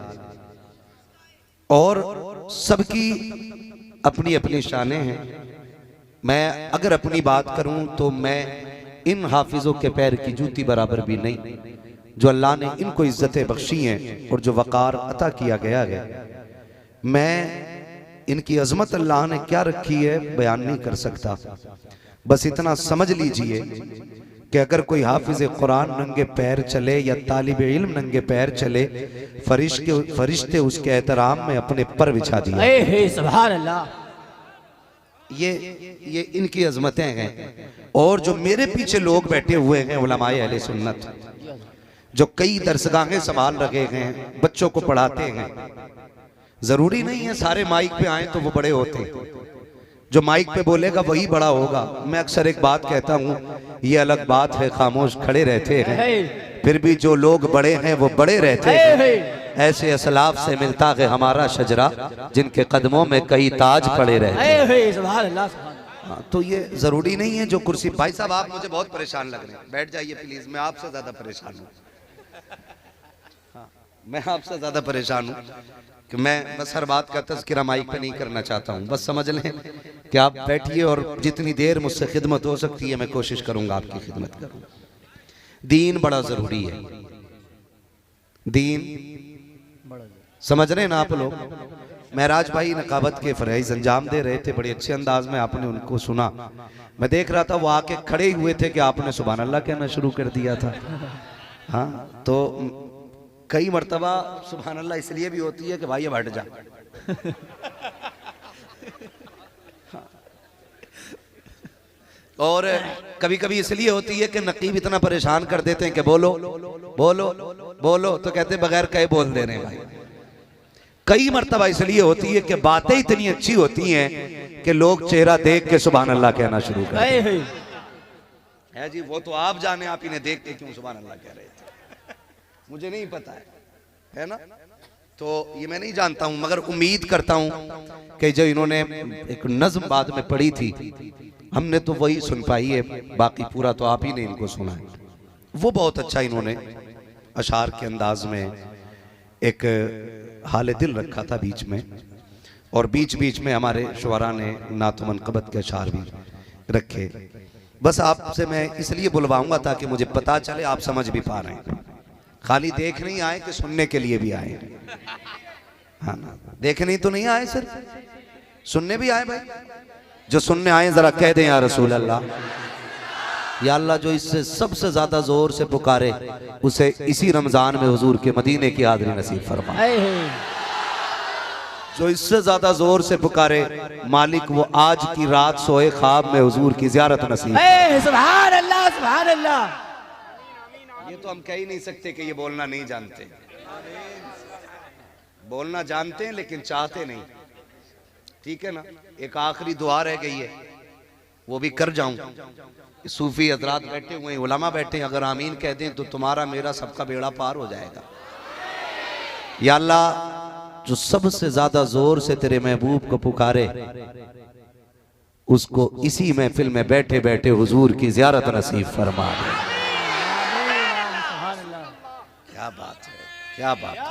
और सबकी अपनी अपनी शानें हैं। मैं अगर अपनी बात करूं तो मैं इन हाफिजों के पैर की जूती बराबर भी नहीं जो अल्लाह ने इनको इज्जतें बख्शी हैं और जो वकार अता किया गया है। मैं इनकी अजमत अल्लाह ने क्या रखी है बयान नहीं कर सकता। बस इतना समझ लीजिए कि अगर कोई हाफिज कुरान नंगे पैर चले या तालिब इल्म नंगे पैर चले, फरिश्ते उसके एहतराम में अपने पर बिछा दिया। सुभान अल्लाह। ये इनकी अजमतें हैं। और जो मेरे पीछे लोग बैठे हुए हैं उलमाए अहले सुन्नत, जो कई दरसगाहें संभाल रखे हैं, बच्चों को पढ़ाते हैं, जरूरी नहीं है सारे माइक पे आए तो वो बड़े होते हैं। जो माइक पे बोलेगा वही बड़ा होगा। मैं अक्सर एक बात कहता हूँ, ये अलग बात है खामोश खड़े रहते हैं, फिर भी जो लोग बड़े हैं वो बड़े रहते हैं। ऐसे असलाफ से मिलता है हमारा शजरा, जिनके कदमों में कई ताज पड़े रहते हैं। तो ये जरूरी नहीं है जो कुर्सी। भाई साहब आप मुझे बहुत परेशान लग रहे हैं, बैठ जाइए प्लीज, मैं आपसे ज्यादा परेशान हूँ। मैं आपसे ज्यादा परेशान हूँ कि मैं बस हर बात का तज़किरा माइक पे नहीं करना चाहता हूँ। बस समझ लें कि आप बैठिए और जितनी देर मुझसे खिदमत हो सकती है मैं कोशिश करूंगा आपकी खिदमत करूँ। दीन बड़ा जरूरी है, दीन समझ रहे हैं ना आप लोग। महराज भाई नकाबत के फरज़ अंजाम दे रहे थे, बड़े अच्छे अंदाज में आपने उनको सुना। मैं देख रहा था वो आके खड़े ही हुए थे कि आपने सुभान अल्लाह कहना शुरू कर दिया था। हाँ, तो कई मर्तबा सुभान अल्लाह इसलिए भी होती है कि भाई अब हट जा। और कभी कभी इसलिए होती है कि नकीब इतना परेशान कर देते हैं कि बोलो बोलो बोलो, तो कहते बगैर कहे बोल दे रहे हैं भाई। कई मर्तबा इसलिए होती है कि बातें इतनी अच्छी होती हैं कि लोग चेहरा देख के सुभान अल्लाह कहना शुरू कर है। जी वो तो आप जाने, आप इन्हें देख के क्यों सुभान अल्लाह कह रहे थे, मुझे नहीं पता है ना। तो ये मैं नहीं जानता हूं, मगर उम्मीद करता हूं कि जो इन्होंने एक नज्म बाद में पढ़ी थी हमने तो वही सुन पाई है, बाकी पूरा तो आप ही ने इनको सुना है। वो बहुत अच्छा इन्होंने अशार के अंदाज में एक हाल दिल रखा था बीच में, और बीच बीच में हमारे शुअरा ने नात मनक़बत के अशार भी रखे। बस आपसे मैं इसलिए बुलवाऊंगा ताकि मुझे पता चले आप समझ भी पा रहे हैं, खाली देख नहीं आए कि सुनने के लिए भी आए। हाँ ना, देखने तो नहीं आए, सिर्फ सुनने भी आए। भाई जो सुनने आए जरा कह दें या रसूल अल्लाह, या अल्लाह जो इससे सबसे ज्यादा जोर से पुकारे उसे इसी रमजान में हुजूर के मदीने की हाज़िरी नसीब फरमा। जो इससे ज्यादा जोर से पुकारे मालिक वो आज की रात सोए ख्वाब में हुजूर की ज़ियारत नसीब। सुभान अल्लाह सुभान अल्लाह। ये तो हम कह ही नहीं सकते कि ये बोलना नहीं जानते, बोलना जानते हैं लेकिन चाहते नहीं। ठीक है ना। एक आखिरी दुआ रह गई है, वो भी कर जाऊं। सूफी हजरात बैठे हुए हैं, उलमा बैठे हैं, अगर आमीन कह दें तो तुम्हारा मेरा सबका बेड़ा पार हो जाएगा। या अल्लाह जो सबसे ज्यादा जोर से तेरे महबूब को पुकारे उसको इसी महफिल में बैठे बैठे हुजूर की ज़ियारत नसीब फरमा दे। क्या बात है, क्या बात है।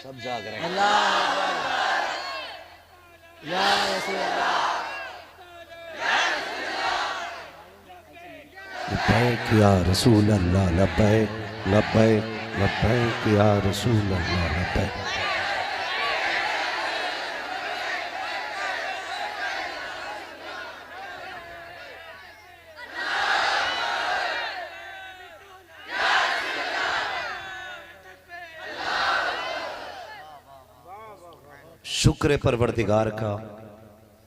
सब जाग रहे हैं। लब्बैक या रसूल अल्लाह, लब्बैक लब्बैक लब्बैक या रसूल अल्लाह, लब्बैक। शुक्र परवरदिगार का,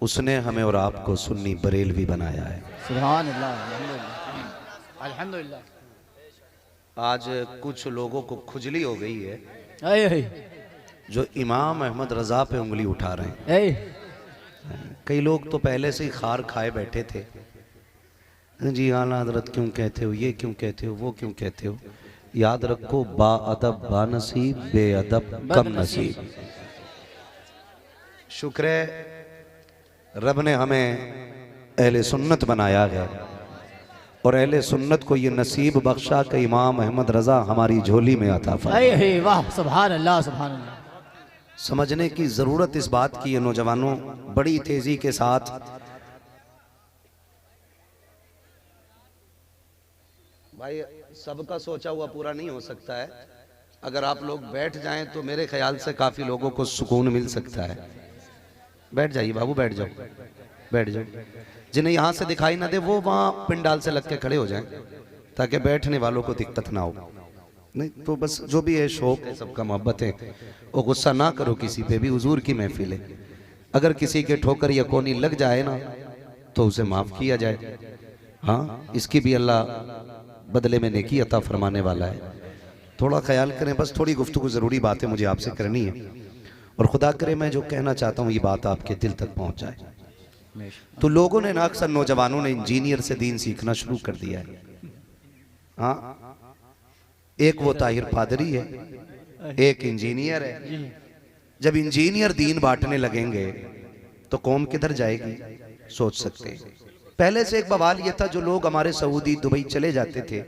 उसने हमें और आपको सुन्नी बरेलवी बनाया है। सुभान अल्लाह अल्हम्दुलिल्लाह। आज कुछ लोगों को खुजली हो गई है जो इमाम अहमद रजा पे उंगली उठा रहे हैं। कई लोग तो पहले से ही खार खाए बैठे थे, जी आला हजरत क्यों कहते हो, ये क्यों कहते हो, वो क्यों कहते हो। याद रखो बाअदब बानसीब, बेअदब कम नसीब। शुक्र है रब ने हमें अहले सुन्नत बनाया है और अहले सुन्नत को ये नसीब बख्शा कि इमाम अहमद रजा हमारी झोली में अता फरमाया। वाह सुभान अल्लाह सुभान अल्लाह। समझने की जरूरत इस बात की है नौजवानों, बड़ी तेजी के साथ भाई सबका सोचा हुआ पूरा नहीं हो सकता है, अगर आप लोग बैठ जाएं तो मेरे ख्याल से काफ़ी लोगों को सुकून मिल सकता है। बैठ जाइए बाबू, बैठ जाओ, बैठ जाओ। जिन्हें यहाँ से दिखाई ना दे वो वहाँ पिंडाल से लग के खड़े हो जाएं, ताकि बैठने वालों को दिक्कत ना हो। नहीं तो बस जो भी है, शौक है सबका, मोहब्बत है, वो गुस्सा ना करो किसी पे भी। हुजूर की महफिल है, अगर किसी के ठोकर या कोनी लग जाए ना तो उसे माफ़ किया जाए। हाँ, इसकी भी अल्लाह बदले में नेकी अता फरमाने वाला है। थोड़ा ख्याल करें, बस थोड़ी गुफ्तगू ज़रूरी बातें मुझे आपसे करनी है, और खुदा करे मैं जो कहना चाहता हूँ ये बात आपके दिल तक पहुँच जाए। तो लोगों ने ना, अक्सर नौजवानों ने इंजीनियर से दीन सीखना शुरू कर दिया है। हाँ, एक वो ताहिर पादरी है, एक इंजीनियर है। जब इंजीनियर दीन बांटने लगेंगे तो कौम किधर जाएगी, सोच सकते हैं। पहले से एक बवाल ये था, जो लोग हमारे सऊदी दुबई चले जाते थे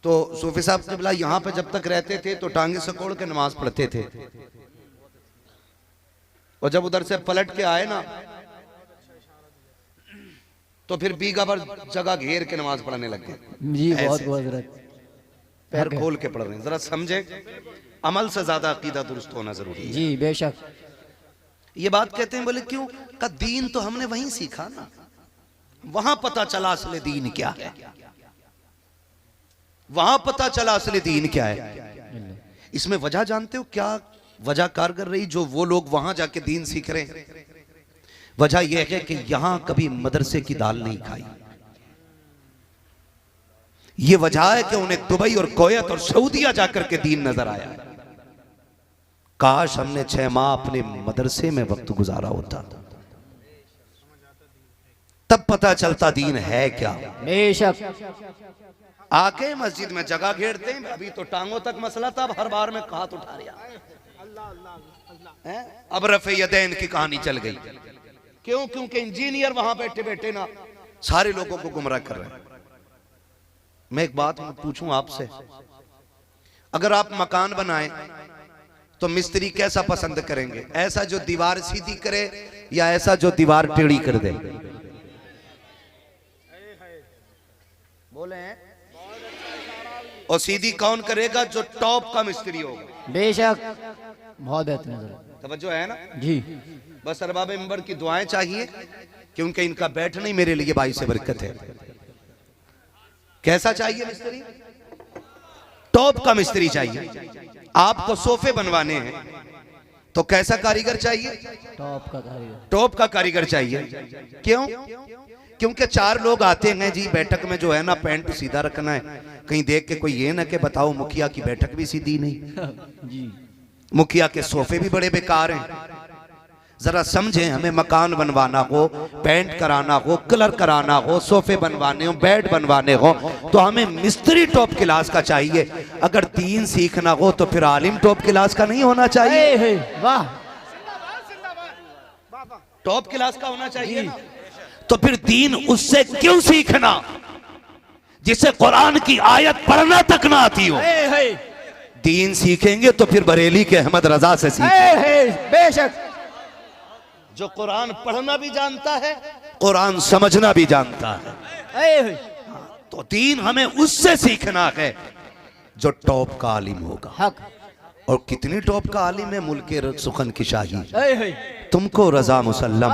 तो सूफी साहब क़िबला यहाँ पे जब तक रहते थे तो टांगे सकोड़ के नमाज पढ़ते थे, और जब उधर से पलट के आए ना तो फिर बीघा भर जगह घेर के नमाज पढ़ने लग गए। जी बहुत बहुत पैर खोल के पढ़ रहे हैं। जरा समझे, अमल से ज्यादा अकीदा दुरुस्त होना जरूरी है। जी बेशक। ये बात कहते हैं, बोले क्यों? का दीन तो हमने वहीं सीखा ना, वहां पता चला असली दीन क्या है, वहां पता चला असली दीन क्या है। इसमें वजह जानते हो क्या वजह कारगर रही जो वो लोग वहां जाके दीन सीख रहे हैं? वजह यह है कि यहां कभी मदरसे की दाल नहीं खाई। ये वजह है कि उन्हें दुबई और कुवैत और सऊदीया जाकर के दीन नजर आया। काश हमने 6 माह अपने मदरसे में वक्त गुजारा होता, तब पता चलता दीन है क्या। बेशक। आके मस्जिद में जगह घेरते हैं, अभी तो टांगों तक मसला था, अब हर बार में हाथ उठा रहा है। अब रफे यदैन की कहानी चल गई। क्यों? क्योंकि इंजीनियर वहां बैठे बैठे ना सारे लोगों को गुमराह कर रहे हैं। मैं एक बात पूछूं आपसे, अगर आप मकान बनाएं तो मिस्त्री कैसा पसंद करेंगे? ऐसा जो दीवार सीधी करे या ऐसा जो दीवार टेढ़ी कर दे? बोले हैं। और सीधी कौन करेगा? जो टॉप का मिस्त्री होगा। बेशक, बहुत बेहतरीन। तवज्जो है ना जी। बस अरबाब मिंबर की दुआएं चाहिए, क्योंकि इनका बैठना ही मेरे लिए बाई से बरकत है। कैसा चाहिए मिस्त्री? टॉप का मिस्त्री चाहिए। आपको सोफे बनवाने हैं तो कैसा कारीगर चाहिए? टॉप का कारीगर। टॉप का कारीगर चाहिए। क्यों? क्योंकि 4 लोग आते हैं जी बैठक में, जो है ना पैंट सीधा रखना है। कहीं देख के कोई ये ना कि बताओ मुखिया की बैठक भी सीधी नहीं, जी मुखिया के सोफे भी बड़े बेकार हैं। जरा समझें, हमें मकान बनवाना हो, पेंट कराना हो, कलर कराना हो, सोफे बनवाने हो, बेड बनवाने हो, तो हमें मिस्त्री टॉप क्लास का चाहिए। अगर दीन सीखना हो तो फिर आलिम टॉप क्लास का नहीं होना चाहिए? वाह, टॉप क्लास का होना चाहिए ना। तो फिर दीन उससे क्यों सीखना जिसे कुरान की आयत पढ़ना तक ना आती हो? दीन सीखेंगे तो फिर बरेली के अहमद रजा से सीखेंगे। बेशक। जो कुरान पढ़ना भी जानता है, कुरान समझना भी जानता है। तो दीन हमें उससे सीखना है जो टॉप का आलिम होगा। हक। और कितनी टॉप का आलिम है? मुल्क सुखन की शाही, तुमको रजा मुसल्लम,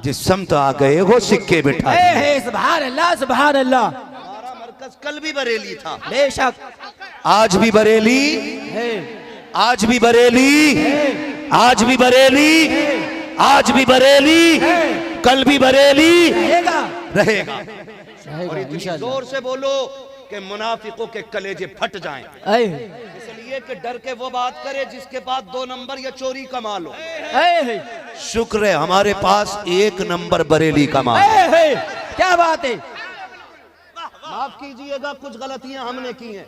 जिस समत आ गए हो सिक्के बिठाए। सुभान अल्लाह, सुभान अल्लाह। हमारा मरकज कल भी बरेली था, बेशक। आज भी बरेली, आज भी बरेली, आज भी बरेली, आज भी बरेली, कल भी बरेली रहेगा। और इतनी जोर से बोलो कि मुनाफिकों के कलेजे फट जाएं, इसलिए कि डर के वो बात करे जिसके पास 2 नंबर या चोरी का माल हो। शुक्र है हमारे पास 1 नंबर बरेली का माल। क्या बात है। माफ कीजिएगा, कुछ गलतियां हमने की हैं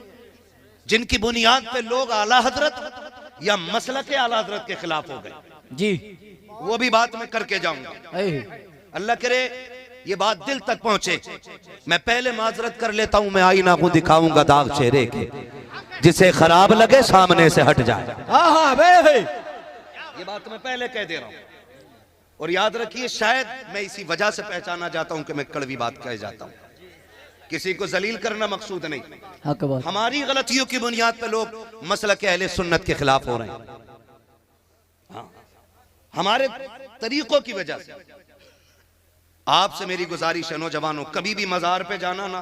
जिनकी बुनियाद पे लोग आला हजरत या मसलक आला हजरत के खिलाफ हो गए। जी, वो भी बात मैं करके जाऊंगा। अल्लाह करे ये बात दिल तक पहुंचे। मैं पहले माजरत कर लेता हूं, मैं आईना को दिखाऊंगा दाग चेहरे के, जिसे खराब लगे सामने से हट जाए। ये बात मैं पहले कह दे रहा हूं। और याद रखिए, शायद मैं इसी वजह से पहचाना जाता हूं कि मैं कड़वी बात कह जाता हूं। किसी को जलील करना मकसूद नहीं। हक बात। हमारी गलतियों की बुनियाद पे लोग मसलक अहले सुन्नत के खिलाफ हो रहे हैं। हाँ, हमारे तरीकों की वजह से। आपसे मेरी गुजारिश है नौजवानों, कभी भी मजार पे जाना ना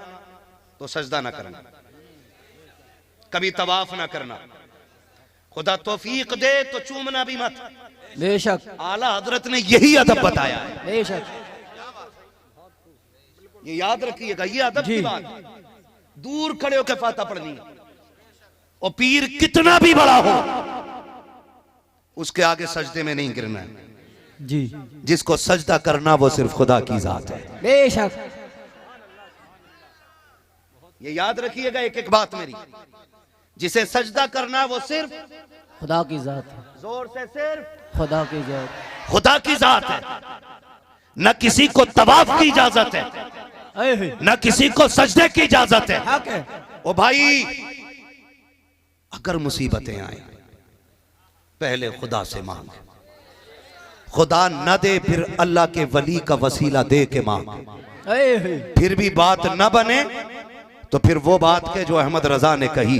तो सजदा ना करना, कभी तवाफ ना करना, खुदा तौफीक दे तो चूमना भी मत। बेशक आला हजरत ने यही अदब बताया है, बेशक। ये याद रखिएगा, ये अदब की बात है। दूर खड़े होकर फाता पढ़नी है, और पीर कितना भी बड़ा हो उसके आगे सजदे में नहीं गिरना है। जी जिसको सजदा करना वो सिर्फ खुदा की जात है। बेशक। ये याद रखिएगा एक एक बात मेरी, जिसे सजदा करना वो सिर्फ खुदा की जात है, जोर से सिर्फ खुदा की जात। खुदा की जात है। न किसी को तवाफ की इजाजत है, न किसी को सजदे की इजाजत है। हक है। ओ भाई, अगर मुसीबतें आए पहले खुदा से मांग, खुदा न दे फिर अल्लाह के वली का वसीला दे के मांग। फिर भी बात न बने तो फिर वो बात के जो अहमद रजा ने कही,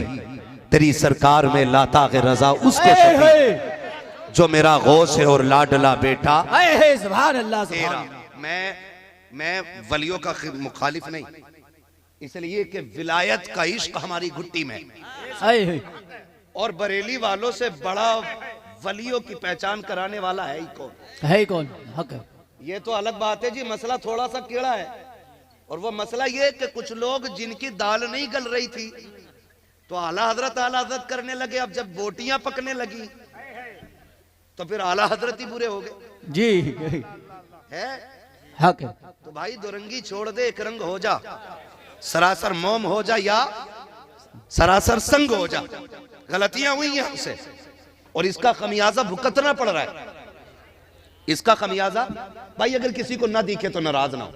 तेरी सरकार में लाता के रजा उसको सही जो मेरा गौस है और लाडला बेटा सुभान अल्लाह तेरा। सुभान। मैं वलियों का मुखालिफ नहीं, इसलिए कि विलायत का इश्क हमारी घुट्टी में, और बरेली वालों से बड़ा वलियों की पहचान कराने वाला है ही कौन? है कौन? हक है। ये तो अलग बात है जी, मसला थोड़ा सा टेढ़ा है। और वो मसला ये कि कुछ लोग जिनकी दाल नहीं गल रही थी तो आला हजरत करने लगे। अब जब बोटियां पकने लगी तो फिर आला हजरत ही बुरे हो गए जी है। हक है। तो भाई दुरंगी छोड़ दे, एक रंग हो जा, सरासर मोम हो जा या सरासर संग हो जा। गलतियां हुई हैं हमसे और इसका खमियाजा भुगतना पड़ रहा है। इसका खमियाजा भाई, अगर किसी को ना दिखे तो नाराज ना हो,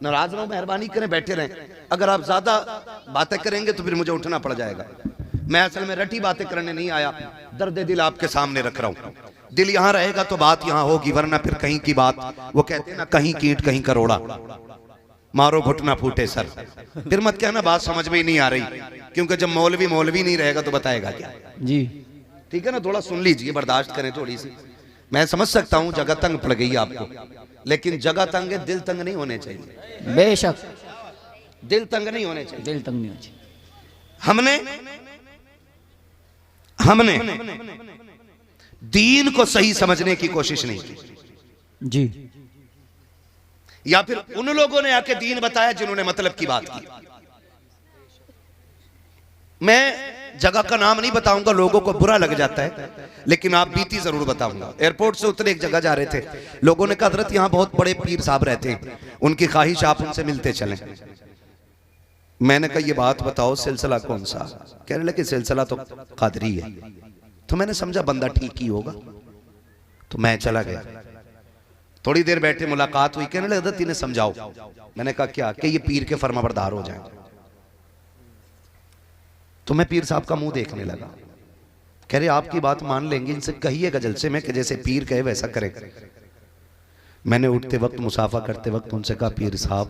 नाराज ना हो, मेहरबानी करें, बैठे रहें। अगर आप ज्यादा बातें करेंगे तो फिर मुझे उठना पड़ जाएगा। मैं असल में रटी बातें करने नहीं आया, दर्द दिल आपके सामने रख रहा हूं। दिल यहां रहेगा तो बात यहां होगी, वरना फिर कहीं की बात, वो कहते हैं ना, कहीं कीट कहीं करोड़ा, मारो घुटना फूटे सर। फिर मत कहना बात समझ में ही नहीं आ रही, क्योंकि जब मौलवी नहीं रहेगा तो बताएगा क्या जी। ठीक है ना, थोड़ा सुन लीजिए, बर्दाश्त करें थोड़ी सी। मैं समझ सकता हूं जगह तंग पड़ गई आपको, लेकिन जगह तंग है, दिल तंग नहीं होने चाहिए। बेशक दिल तंग नहीं होने चाहिए। दिल तंग नहीं हो चाहिए। हमने दीन को सही समझने की कोशिश नहीं की जी, या फिर उन लोगों ने आके दीन बताया जिन्होंने मतलब की बात की। मैं जगह का नाम नहीं बताऊंगा, लोगों को बुरा लग जाता है, लेकिन आप बीती जरूर बताऊंगा। एयरपोर्ट से उतरे, एक जगह जा रहे थे, लोगों ने कहा हजरत यहाँ बहुत बड़े पीर साहब रहते हैं, उनकी ख्वाहिश आप उनसे मिलते चलें। मैंने कहा ये बात बताओ सिलसिला कौन सा? कहने लगे सिलसिला तो कादरी है। तो मैंने समझा बंदा ठीक ही होगा, तो मैं चला गया। थोड़ी देर बैठे, मुलाकात हुई, कहने लगे हजरत इन्हें समझाओ। मैंने कहा क्या? कि ये पीर के फरमाबरदार हो जाएं। तो मैं पीर साहब का मुंह देखने लगा। कह रहे आपकी बात मान लेंगे, इनसे कहिएगा जलसे में कि जैसे पीर कहे वैसा करें। मैंने उठते वक्त, मुसाफा करते वक्त उनसे कहा पीर साहब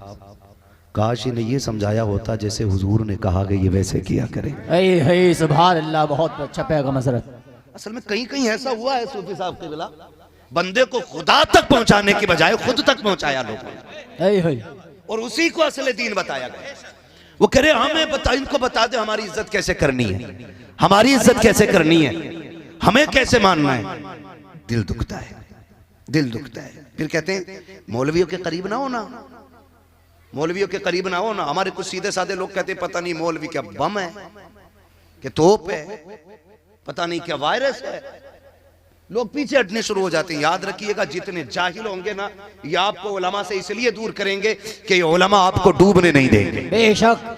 काश इन्हें ये समझाया होता जैसे हुजूर ने कहा कि ये वैसे किया करें। सुभान अल्लाह, बहुत अच्छा पैगाम हज़रत। असल में कहीं कहीं ऐसा हुआ है सूफी साहब के बिला, बंदे को खुदा तक पहुंचाने की बजाय खुद तक पहुंचाया लोगों ने, और उसी को असल दीन बताया गया। वो कह रहे हमें बता, इनको बता दे हमारी इज्जत कैसे करनी है, हमारी इज्जत कैसे करनी है, हमें कैसे मानना है। दिल दुखता है, दिल दुखता है। फिर कहते हैं मौलवियों के करीब ना होना, मौलवियों के करीब ना होना। हमारे कुछ सीधे साधे लोग कहते हैं पता नहीं मौलवी क्या बम है, कि तोप है, पता नहीं क्या वायरस है। लोग पीछे हटने शुरू हो जाते हैं। याद रखिएगा जितने जाहिल होंगे ना, ये आपको उलमा से इसलिए दूर करेंगे कि ये उलमा आपको डूबने नहीं देंगे। बेशक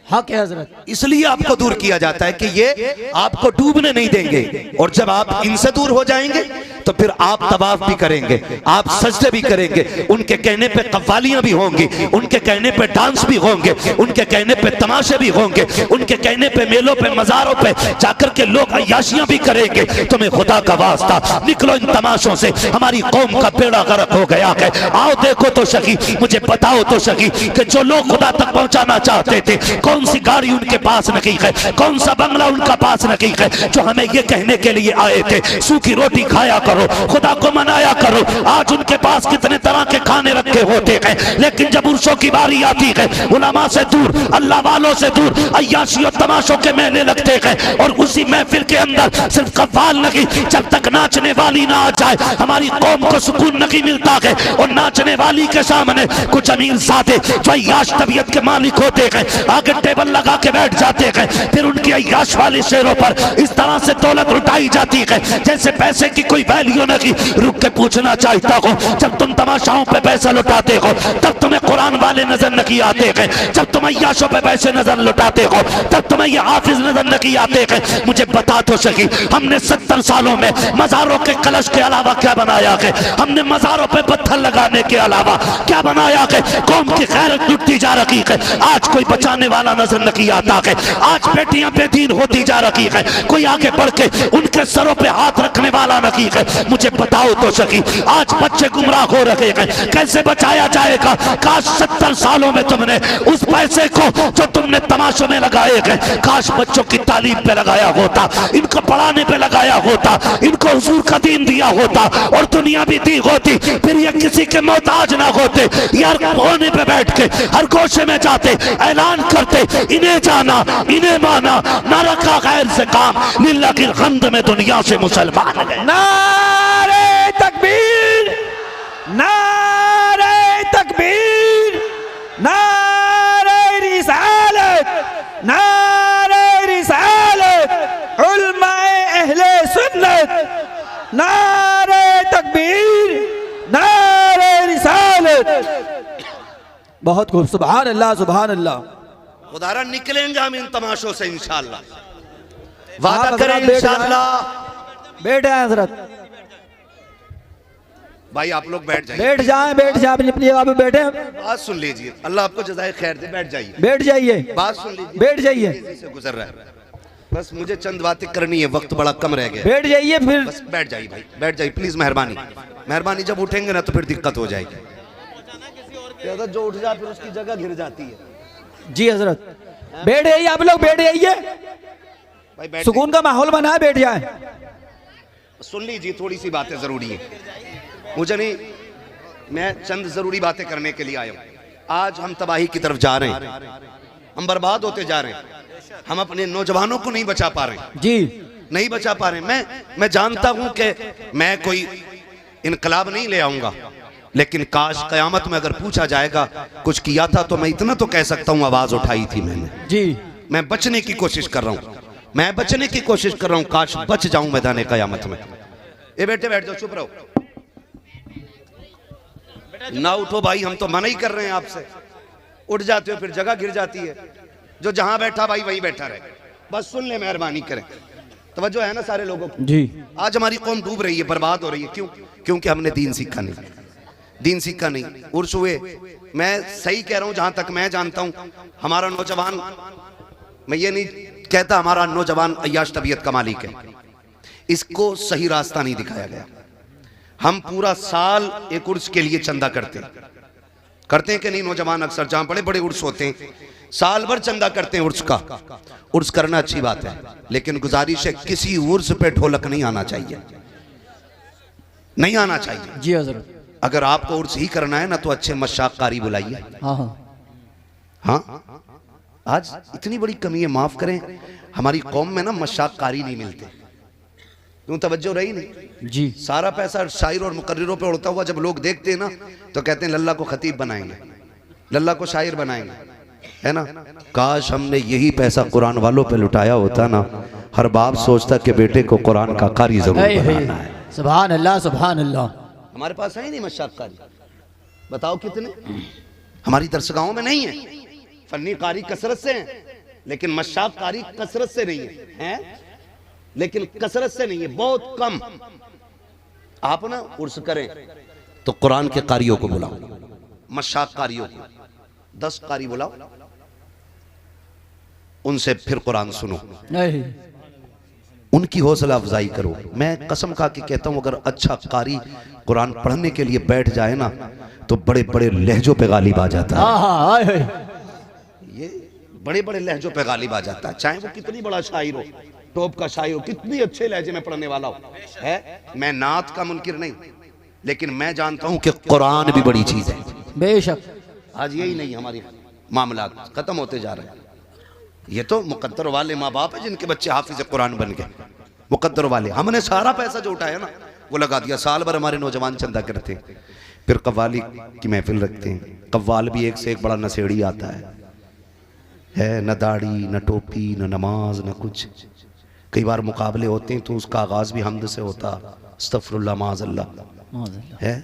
हक है हजरत, इसलिए आपको दूर किया जाता है कि ये आपको डूबने नहीं देंगे। और जब आप इनसे दूर हो जाएंगे तो फिर आप तवाफ भी करेंगे, आप सजदे भी करेंगे, उनके कहने पे कव्वालियां भी होंगी, उनके कहने पे डांस भी होंगे, उनके कहने पे तमाशे भी होंगे, उनके कहने पे मेलों पे मज़ारों पे जाकर के लोग अय्याशियां भी करेंगे। तुम्हें खुदा का वास्ता निकलो इन तमाशों से, हमारी कौम का बेड़ा गर्क हो गया है। आओ देखो तो सही, मुझे बताओ तो सही कि जो लोग खुदा तक पहुंचाना चाहते थे, कौन सी गाड़ी उनके पास नहीं है, कौन सा बंगला उनका पास नहीं है, जो हमें ये कहने के लिए आए थे सूखी रोटी खाया करो, खुदा को मनाया करो। आज उनके पास कितने तरह के खाने रखे होते हैं, लेकिन जब उर्सों की बारी आती है, उलमा से दूर, अल्लाह वालों से दूर, अय्याशी और तमाशों के मेले लगते हैं। और उसी महफिल के अंदर सिर्फ कव्वाल नहीं, जब तक नाचने वाली ना आ जाए हमारी कौम को सुकून नहीं मिलता है। और नाचने वाली के सामने कुछ अमीर ज़ादे जो अय्याश तबीयत के मालिक होते हैं आगे टेबल लगा के बैठ जाते हैं, फिर उनकी अय्याश वाली शेरों पर इस तरह से दौलत लुटाई जाती है जैसे पैसे की कोई वैल्यू नहीं। रुक के पूछना चाहता हूँ, जब तुम तमाशाओं पे पैसा लुटाते हो तब तुम्हें कुरान वाले नजर नहीं आते हैं, जब तुम अय्याशों पे पैसे नजर लुटाते हो तब तुम्हें ये हाफिज नजर नहीं आते हैं। मुझे बता तो सही, हमने 70 सालों में मज़ारों के कलश के अलावा क्या बनाया है? हमने मज़ारों पे पत्थर लगाने के अलावा क्या बनाया है? कौम की खैरत लुटती जा रही है, आज कोई बचाने वाला नजर नहीं आता है। आज बेटियां बेदीन होती जा रही है, कोई आगे बढ़ के उनके सरों पे हाथ रखने वाला नहीं है। मुझे बताओ तो सही, आज बच्चे गुमराह हो रहे हैं, कैसे बचाया जाएगा? काश 70 सालों में तुमने उस पैसे को जो तुमने तमाशों में लगाए हैं, काश बच्चों की तालीम पे लगाया होता, इनको पढ़ाने पे लगाया होता, इनको हुजूर का दीन दिया होता और दुनिया भी दी होती, फिर ये किसी के मोहताज ना होते। यार कोने पे बैठ के हर गोशे में जाते, ऐलान करते, इन्हें जाना इन्हें माना, ना रखा गैर से काम, लिल्लाह की गंद में दुनिया से मुसलमान गए। नारे तकबीर, नारे तकबीर, नारे रिसालत, नारे रिसालत, उलमाए अहले सुन्नत, नारे तकबीर, नारे रिसालत। बहुत खूब, सुभान अल्लाह, सुभान अल्लाह। उदाहरण निकलेंगे हम इन तमाशों से इंशाअल्लाह, वादा करें इंशाअल्लाह। बैठ जाए हजरत, भाई आप लोग बैठ जाइए, बैठ जाए, बैठ जाए, अपनी अपनी जगह पे बैठे। बात सुन लीजिए, अल्लाह आपको जज़ाए खैर दे, बैठ जाइए, बैठ जाइए, बात सुन लीजिए, बैठ जाइए, तेजी से गुजर रहा है, बस मुझे चंद बातें करनी है, वक्त बड़ा कम रह गया। बैठ जाइए, फिर बस बैठ जाइए भाई, बैठ जाइए प्लीज, मेहरबानी मेहरबानी। जब उठेंगे ना तो फिर दिक्कत हो जाएगी, जो उठ जाए फिर उसकी जगह घिर जाती है। जी हजरत, बैठ जाइए, आप लोग बैठ जाइए, भाई बैठ, सुकून का माहौल बना है, बैठ जाए। सुन लीजिए, थोड़ी सी बातें जरूरी है, मुझे नहीं, मैं चंद जरूरी बातें करने के लिए आया हूँ। आज हम तबाही की तरफ जा रहे हैं, हम बर्बाद होते जा रहे हैं, हम अपने नौजवानों को नहीं बचा पा रहे जी, नहीं बचा पा रहे। मैं जानता हूं कि मैं कोई इनकलाब नहीं ले आऊंगा, लेकिन काश कयामत में अगर पूछा जाएगा कुछ किया था तो मैं इतना तो कह सकता हूं, आवाज उठाई थी मैंने जी। मैं बचने की कोशिश कर रहा हूं, मैं बचने की कोशिश कर रहा हूं, काश बच जाऊं मैदान कयामत में। ये बेटे बैठ जाओ, चुप रहो, ना उठो भाई, हम तो मना ही कर रहे हैं आपसे। उठ जाते हो फिर जगह गिर जाती है, जो जहां बैठा भाई वहीं बैठा रहे। बस सुन ले, मेहरबानी करें, तवज्जो है ना सारे लोगों को जी। आज हमारी कौम डूब रही है, बर्बाद हो रही है, क्यों? क्योंकि हमने दीन सीखा नहीं, दीन सीखा नहीं। उर्स हुए, मैं सही कह रहा हूं जहां तक मैं जानता हूं, हमारा नौजवान, मैं ये नहीं कहता हमारा नौजवान अय्याश तबीयत का मालिक है, इसको सही रास्ता नहीं दिखाया गया। हम पूरा साल एक उर्स के लिए चंदा करते हैं कि नहीं? नौजवान अक्सर जहां बड़े बड़े उर्स होते हैं साल भर चंदा करते हैं उर्स का। उर्स करना अच्छी बात है, लेकिन गुजारिश है किसी उर्स पे ढोलक नहीं आना चाहिए, नहीं आना चाहिए। जी हजरत। अगर आपको उर्स ही करना है ना तो अच्छे मशाक कारी बुलाइए। हाँ हाँ हाँ, आज इतनी बड़ी कमी है, माफ करें, हमारी कौम में ना मशाक कारी नहीं मिलते, क्यों? तवज्जो रही नहीं जी। सारा पैसा शायर और मुकर्रिरों पे उड़ता हुआ जब लोग देखते हैं ना तो कहते हैं लल्ला को खतीब बनाएंगे, लल्ला को शायर बनाएंगे, है ना? काश हमने यही पैसा कुरान वालों पे लुटाया होता ना, हर बाप सोचता कि बेटे को कुरान का कारी जरूर बनाना है। सुभान अल्लाह, सुभान अल्लाह। हमारे पास है ही नहीं मशाक कारी, बताओ कितने? हमारी दरसगाहों में नहीं है, फन्नी कारी कसरत से है, लेकिन मशाक कारी कसरत से नहीं है, हैं? लेकिन कसरत से नहीं है, बहुत कम। आप ना उर्स करें तो कुरान के कारियों को बुलाओ, मशाक कारियों को 10 कारी बुलाओ, उनसे फिर कुरान सुनो, नहीं उनकी हौसला अफजाई करो। मैं कसम खा के कहता हूं, अगर अच्छा कारी कुरान पढ़ने के लिए बैठ जाए ना तो बड़े बड़े लहजों पे गालिब आ जाता है। हाँ ये बड़े बड़े लहजों पे गालिब आ जाता है, चाहे वो कितनी बड़ा शायर हो, टॉप का शायर हो, कितनी अच्छे लहजे में पढ़ने वाला हो। है मैं नात का मुनकिर नहीं, लेकिन मैं जानता हूं कि कुरान भी बड़ी चीज है। बेशक। आज यही नहीं, हमारी मामला खत्म होते जा रहे हैं। ये तो मुकद्दर वाले माँ बाप है जिनके बच्चे हाफिज कुरान बन गए, मुकद्दर वाले। हमने सारा पैसा जो उठाया ना वो लगा दिया, साल भर हमारे नौजवान चंदा करते हैं, फिर कव्वाली की महफिल रखते हैं। कव्वाल भी एक से एक बड़ा नशेड़ी आता है न दाढ़ी न टोपी न नमाज न कुछ। कई बार मुकाबले होते हैं तो उसका आगाज भी हमद से होता, अस्तगफिरुल्लाह माज़अल्लाह है।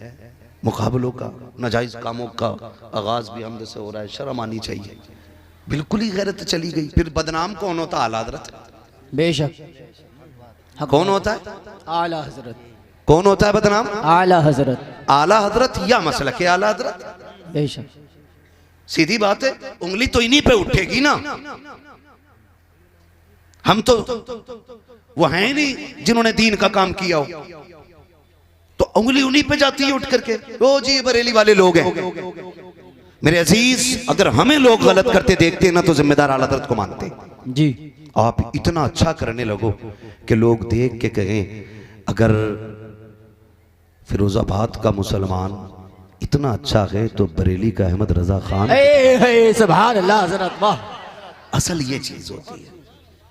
मुकाबलों का नाजायज कामों का आगाज भी हमद से हो रहा है, शर्म आनी चाहिए। बिल्कुल ही गैरत चली गई। फिर बदनाम कौन होता? आला हज़रत। बेशक। कौन होता है? आला हजरत। कौन होता है बदनाम? आला हजरत। आला हजरत या मसलक आला हजरत। बेशक। सीधी बात है, उंगली तो इन्हीं पे उठेगी ना। हम तो वो हैं नहीं जिन्होंने दीन का काम किया हो, तो उंगली उन्हीं पे जाती है उठ करके। ओ जी बरेली वाले लोग हैं। मेरे अजीज, अगर हमें लोग गलत करते देखते हैं ना तो जिम्मेदार आला हज़रत को मानते जी। आप इतना अच्छा करने लगो कि लोग देख के कहें, अगर फिरोजाबाद का मुसलमान इतना अच्छा है तो बरेली का अहमद रजा खान। सुभान अल्लाह हज़रत, वाह। असल ये चीज होती है,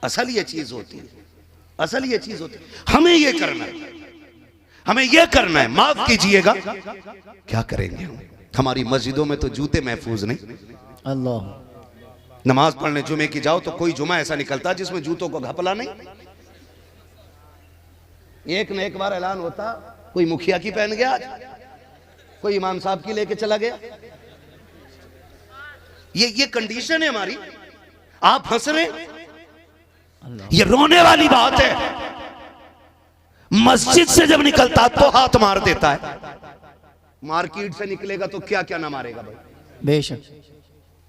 असल ये चीज होती है, असल ये चीज होती है। हमें ये करना है, हमें ये करना है। माफ कीजिएगा, क्या करेंगे हम? हमारी मस्जिदों में तो जूते महफूज नहीं। अल्लाह। नमाज पढ़ने जुमे की जाओ तो कोई जुमा ऐसा निकलता जिसमें जूतों को घपला नहीं। एक न एक बार ऐलान होता, कोई मुखिया की पहन गया, कोई इमाम साहब की लेके चला गया। ये कंडीशन है हमारी। आप हंस रहे, ये रोने वाली बात है। मस्जिद से जब निकलता तो हाथ मार देता है, मार्केट से निकलेगा तो क्या क्या ना मारेगा भाई। बेशक।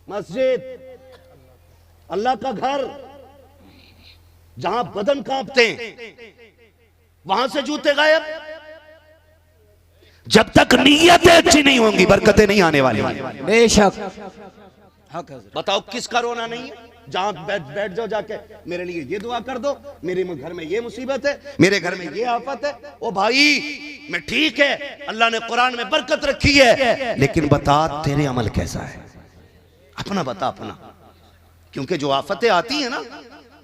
मस्जिद अल्लाह का घर, जहां बदन कांपते हैं वहां से जूते गायब। जब तक नीयतें अच्छी नहीं होंगी बरकतें नहीं आने वाली। बेशक। बताओ किसका रोना नहीं है? जहां बैठ जाओ जाके, मेरे लिए ये दुआ कर दो, मेरे घर में ये मुसीबत है, मेरे घर में ये आफत है। ओ भाई, मैं ठीक है, अल्लाह ने कुरान में बरकत रखी है, लेकिन बता तेरे अमल कैसा है? अपना बता अपना। क्योंकि जो आफतें आती है ना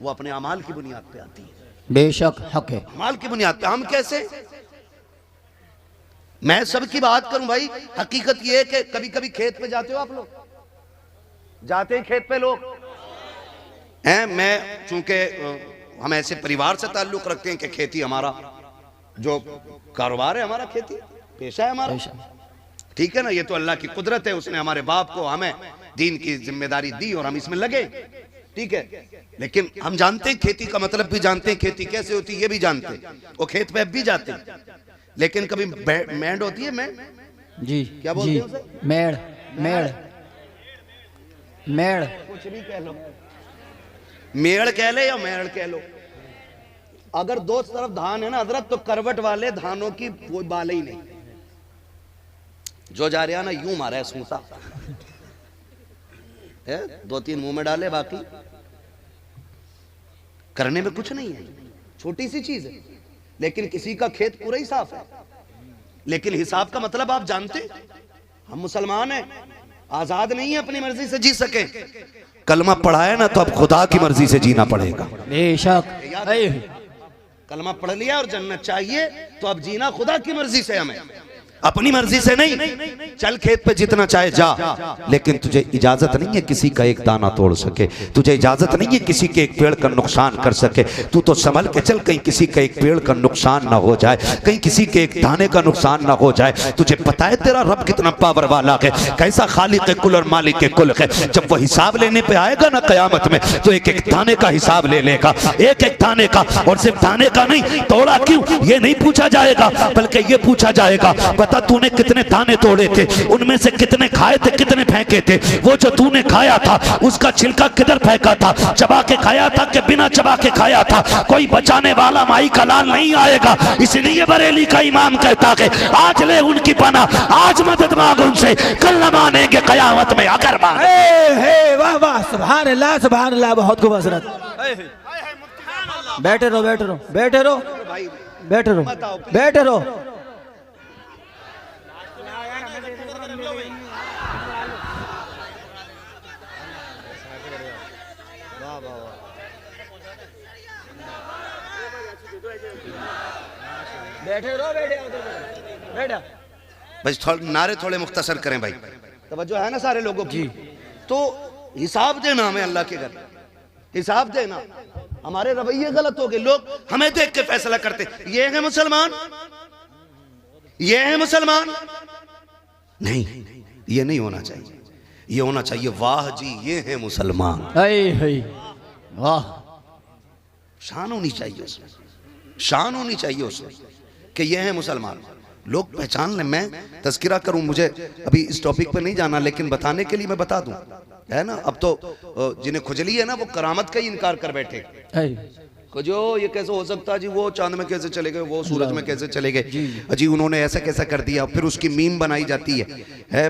वो अपने अमाल की बुनियाद पे आती है। बेशक हक है। अमाल की बुनियाद पे। हम कैसे? मैं सबकी बात करूं भाई, हकीकत ये है कि कभी कभी खेत पे जाते हो आप लोग, जाते ही खेत पे लोग हैं। मैं चूंकि हम ऐसे परिवार से ताल्लुक रखते हैं कि खेती हमारा जो कारोबार है, हमारा खेती पेशा है हमारा, ठीक है ना। ये तो अल्लाह की कुदरत है, उसने हमारे बाप को हमें दीन की जिम्मेदारी दी और हम इसमें लगे, ठीक है। लेकिन हम जानते हैं खेती का मतलब भी जानते हैं, खेती कैसे होती है ये भी जानते हैं, वो खेत पे अब भी जाते हैं। लेकिन कभी मैंड होती है, मैंड जी, क्या बोलते हैं उसे? मेड़। मेड़। मेड़। कुछ भी कह लो, मेड़ कह ले या मेड़ कह लो। अगर दो तरफ धान है ना हजरत, तो करवट वाले धानों की कोई बाल ही नहीं। जो जा रहा ना यूं मारा है सूता है, 2-3 मुंह में डाले, बाकी करने में कुछ नहीं है, छोटी सी चीज है। लेकिन किसी का खेत पूरा ही साफ है। लेकिन हिसाब का मतलब आप जानते, हम मुसलमान हैं, आजाद नहीं है अपनी मर्जी से जी सके। कलमा पढ़ा है ना तो अब खुदा की मर्जी से जीना पड़ेगा। बेशक। कलमा पढ़ लिया और जन्नत चाहिए तो अब जीना खुदा की मर्जी से हमें। अपनी मर्जी से नहीं, चल खेत पे जितना चाहे जा, लेकिन तुझे इजाजत नहीं है किसी का एक दाना तोड़ सके, तुझे इजाजत नहीं है किसी के एक पेड़ का नुकसान कर सके। तू तो संभल के चल, कहीं किसी का एक पेड़ का नुकसान ना हो जाए, कहीं किसी के एक दाने का नुकसान ना हो जाए। तुझे पता है तेरा रब कितना पावर वाला है, कैसा खालिक कुल और मालिक कुल है। जब वो हिसाब लेने पे आएगा ना कयामत में, तो एक एक दाने का हिसाब ले लेगा, एक एक दाने का। और सिर्फ दाने का नहीं, तोड़ा क्यों ये नहीं पूछा जाएगा, बल्कि ये पूछा जाएगा बता तूने कितने दाने तोड़े थे, उनमें से कितने खाए थे, कितने फेंके थे। वो जो तूने खाया था उसका छिलका किधर फेंका था, चबा के खाया था कि बिना चबा के खाया था। कोई बचाने वाला माई का लाल नहीं आएगा। इसलिए बरेली का इमाम कहता है आज ले उनकी पना, आज मदद मांग उनसे, कल न मानेंगे कयामत में अगर मांगे। वाह वाह, सुभान अल्लाह सुभान अल्लाह, बहुत खूब हजरत। बैठे रहो बैठे रहो बैठे रहो बैठे रहो बैठे रहो। बैठे रहो बैठा बस नारे थोड़े मुख्तसर करें भाई, तवज्जो है ना सारे लोगों की। तो हिसाब देना हमें अल्लाह के घर, हिसाब देना। हमारे रवैये गलत हो गए, लोग हमें देख के फैसला करते ये है मुसलमान, ये है मुसलमान। नहीं, ये नहीं होना चाहिए, ये होना चाहिए वाह जी ये है मुसलमान। वाह, शान होनी चाहिए उसमें, शान होनी चाहिए उसमें कि ये है मुसलमान, लोग पहचान लें। मैं तज़किरा करूं, मुझे अभी इस टॉपिक पे नहीं जाना, लेकिन बताने के लिए मैं बता दूं, है ना। अब तो जिन्हें खुजली है ना वो करामत का ही इनकार कर बैठे, जो ये कैसे हो सकता है जी, वो चांद में कैसे चले गए, वो सूरज में कैसे चले गए जी, उन्होंने ऐसा कैसा कर दिया। फिर उसकी मीम बनाई जाती है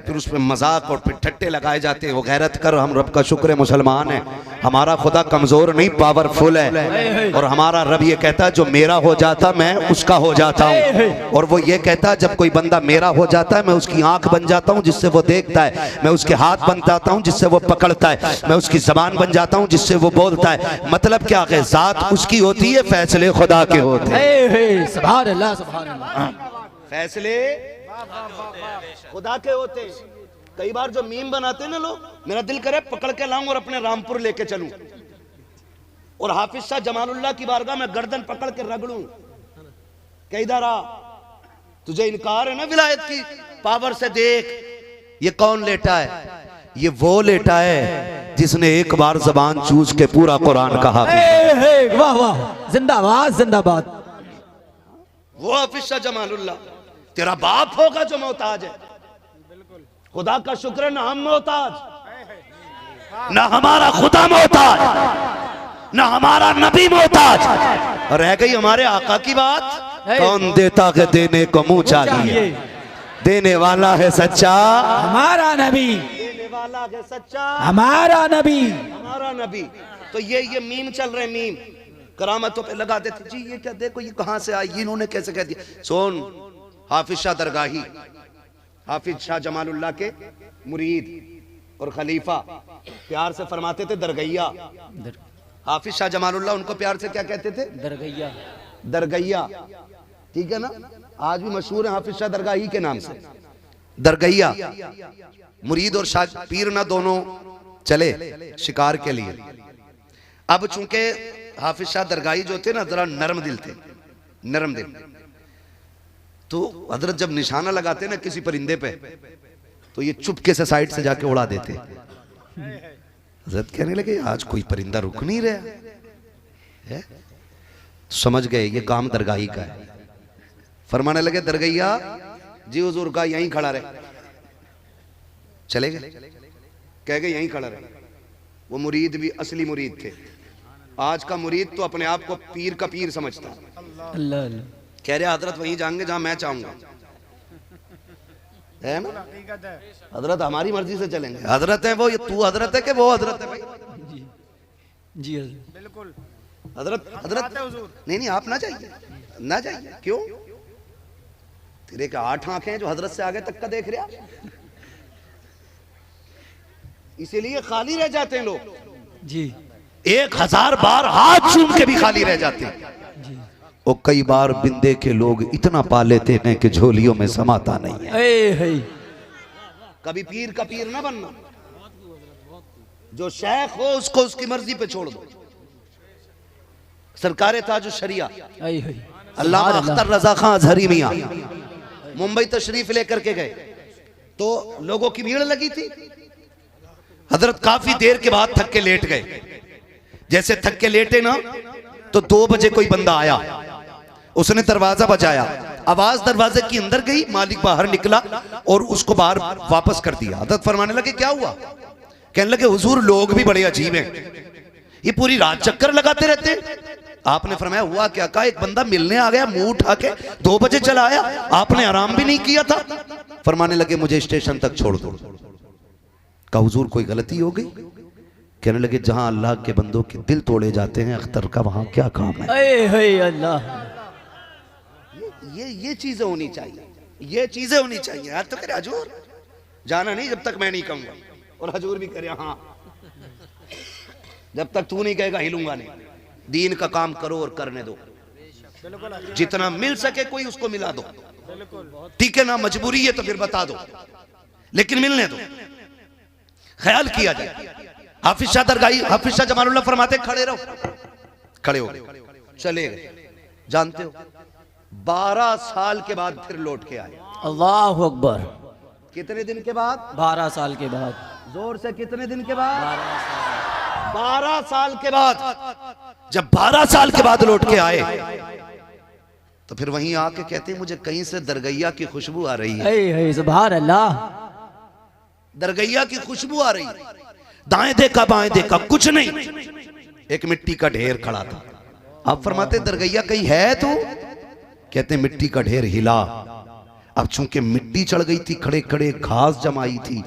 फिर उस पर मजाक और फिर ठट्टे लगाए जाते हैं। वो गैरत कर, हम रब का शुक्र है मुसलमान है, हमारा खुदा कमजोर नहीं पावरफुल है। और हमारा रब ये कहता है जो मेरा हो जाता मैं उसका हो जाता हूँ। और वो ये कहता है जब कोई बंदा मेरा हो जाता है मैं उसकी आंख बन जाता हूँ जिससे वो देखता है, मैं उसके हाथ बन जाता हूँ जिससे वो पकड़ता है, मैं उसकी जबान बन जाता हूँ जिससे वो बोलता है। मतलब क्या है, जात उसकी होती है, फैसले खुदा के होते हैं। सुभान अल्लाह सुभान अल्लाह, फैसले खुदा के होते हैं। कई बार जो मीम बनाते हैं ना लोग, मेरा दिल करे पकड़ के लाऊं और अपने रामपुर लेके चलूं और हाफिज शाह जमालुल्लाह की बारगाह में गर्दन पकड़ के रगड़ूं कि इधर आ, तुझे इनकार है ना विलायत की पावर से, देख ये कौन लेटा है, ये वो लेटा है जिसने एक बार जबान चूस के पूरा कुरान कहा। वाह वाह, जिंदाबाद जिंदाबाद। वो हाफिज शाह जमालुल्लाह, तेरा बाप होगा जो मोहताज है। खुदा का शुक्र ना हम मोहताज, ना हमारा खुदा मोहताज, ना हमारा नबी मोहताज। रह गई हमारे आका की बात, कौन देता है देने को मुंह चाहिए, देने वाला है सच्चा हमारा नबी, वाला है सच्चा हमारा नबी, हमारा नबी। तो ये मीम चल रहे, मीम करामतों पे लगा देते जी, ये क्या देखो ये कहां से आई, इन्होंने कैसे कह दिया। सुन, हाफिज शाह दरगाही, हाफिज शाह जमालुल्लाह के मुरीद और खलीफा प्यार से फरमाते थे दरगैया। हाफिज शाह जमालुल्लाह उनको प्यार से क्या कहते थे, दरगैया, दरगैया, ठीक है ना। आज भी मशहूर है हाफिज शाह दरगाही के नाम से, दरगैया। मुरीद और शाह पीर ना दोनों चले शिकार के लिए। अब चूंकि हाफिज शाह दरगाही जो थे ना जरा नरम दिल थे, नरम दिल, तो हजरत जब निशाना लगाते ना किसी परिंदे पे तो ये चुपके से साइड से जाके उड़ा देते। हजरत कहने लगे आज कोई परिंदा रुक नहीं रहा है, समझ गए ये काम दरगाही का है। फरमाने लगे दरगैया जी हुजूर का यहीं खड़ा रहे, चले गए, कह गए यहीं खड़ा रहे। वो मुरीद भी असली मुरीद थे। आज का मुरीद तो अपने आप को पीर का पीर समझता, अल्लाह अल्लाह, कह रहे हजरत वहीं जाएंगे जहां मैं चाहूंगा, है ना। हजरत हमारी मर्जी से चलेंगे, हजरत है वो, ये तू हजरत है कि वो हजरत है भाई। जी बिल्कुल हजरत, हजरत नहीं आप ना जाइए, ना जाइए। क्यों, तेरे के 8 आंखें जो हजरत से आगे तक का देख रहा, इसीलिए खाली रह जाते हैं लोग जी। 1000 बार हाथ चूम के भी खाली रह जाते हैं। वो कई बार बिंदे के लोग इतना पा लेते हैं कि झोलियों में समाता नहीं है। है कभी पीर का पीर ना बनना, जो शेख हो उसको उसकी मर्जी पे छोड़ दो। सरकारे ताज शरिया अल्लामा अख्तर रजा खां अजहरी मियां मुंबई तशरीफ लेकर के गए तो लोगों की भीड़ लगी थी। हजरत काफी देर के बाद थक के लेट गए। जैसे थक के लेटे ना तो 2 बजे कोई बंदा आया, उसने दरवाजा बजाया, आवाज दरवाजे के अंदर गई, मालिक बाहर निकला और उसको बाहर वापस कर दिया। हजरत फरमाने लगे क्या हुआ? कहने लगे हुजूर लोग भी बड़े अजीब हैं, ये पूरी रात चक्कर लगाते रहते हैं। आपने फरमाया हुआ क्या? कहा एक बंदा मिलने आ गया, मुंह उठा के 2 बजे चला आया, आपने आराम भी नहीं किया था। फरमाने लगे मुझे स्टेशन तक छोड़ दो। कहा हुजूर कोई गलती हो गई? कहने लगे जहां अल्लाह के बंदों के दिल तोड़े जाते हैं अख्तर का वहां क्या काम है? अल्लाह, ये चीजें होनी चाहिए, ये चीजें होनी चाहिए। यार तो करे हजूर जाना नहीं जब तक मैं नहीं कहूंगा, और हजूर भी करे हाँ जब तक तू नहीं कहेगा हिलूंगा नहीं। दीन का काम करो और करने दो, जितना मिल सके कोई उसको मिला दो, ठीक है ना? मजबूरी है तो फिर बता दो, लेकिन मिलने दो, ख्याल किया जाए। हाफिज शाह दरगाही, हाफिज शाह जमालुल्लाह फरमाते खड़े रहो, खड़े हो गए, चले गए। जानते हो 12 साल के बाद फिर लौट के आए। अल्लाह अकबर। कितने दिन के बाद? 12 साल के बाद। जोर से कितने दिन के बाद? 12 साल के बाद। जब 12 साल के बाद लौट के आए तो फिर वहीं आके कहते मुझे कहीं से दरगैया की खुशबू आ रही है। सुभान अल्लाह, दरगैया की खुशबू आ रही। दाएं देखा बाएं देखा कुछ नहीं, एक मिट्टी का ढेर खड़ा था। आप फरमाते दरगैया कहीं है तो? कहते मिट्टी का ढेर हिला। अब चूंकि मिट्टी चढ़ गई थी, खड़े खड़े घास जमाई थी,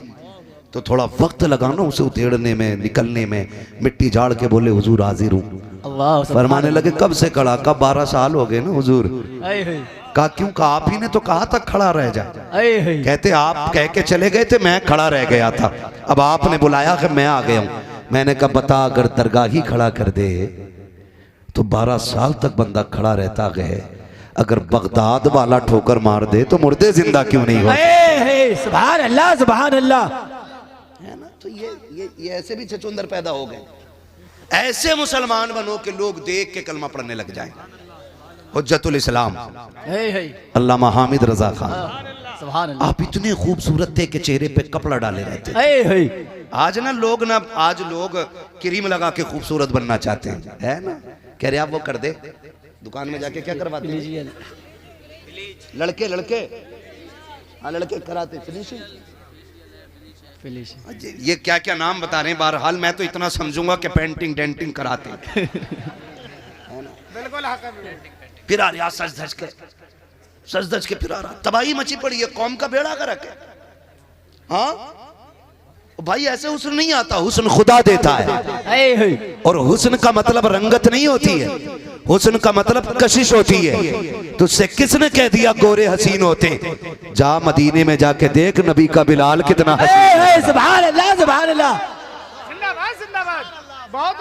तो थोड़ा वक्त लगा ना उसे उधेड़ने में, निकलने में। मिट्टी झाड़ के बोले हुजूर हाजिर हूं। फरमाने लगे कब से खड़ा? कब 12 साल हो गए ना हुजूर। कहा क्यों? कहा आप ही ने तो कहा था खड़ा रह जाए। कहते आप कह के चले गए थे, मैं खड़ा रह गया था, अब आपने बुलाया कि मैं आ गया हूं। मैंने कहा बता अगर दरगाह ही खड़ा कर दे तो 12 साल तक बंदा खड़ा रहता गए, अगर बगदाद वाला ठोकर मार दे तो मुर्दे जिंदा क्यों नहीं हो? सुभान अल्लाह, सुभान अल्लाह। है ना? तो ये ऐसे भी छचुंदर पैदा हो गए। ऐसे मुसलमान बनो कि लोग देख के कलमा पढ़ने लग जाएं। हुज्जतुल इस्लाम अल्लामा हामिद रजा खान, सुभान अल्लाह। आप इतने खूबसूरत थे कि चेहरे पे कपड़ा डाले रहते। आज ना आज लोग क्रीम लगा के खूबसूरत बनना चाहते हैं, है ना? कह रहे आप वो कर दे, दुकान में जाके क्या करवाते हैं लड़के हाँ लड़के कराते फिनिशिंग। ये क्या क्या नाम बता रहे हैं। बहरहाल मैं तो इतना समझूंगा कि पेंटिंग डेंटिंग कराते हैं। फिर आ रहा सज धज के फिर आ रहा, तबाही मची पड़ी है, कौम का बेड़ा कर रखे। हाँ भाई ऐसे हुस्न नहीं आता, हुस्न खुदा देता है। और हुस्न का मतलब रंगत नहीं होती है, हुस्न का मतलब कशिश होती है। तुझसे किसने कह दिया गोरे हसीन होते? जा मदीने में जाके देख नबी का बिलाल कितना हसीन। सुभान अल्लाह, सुभान अल्लाह।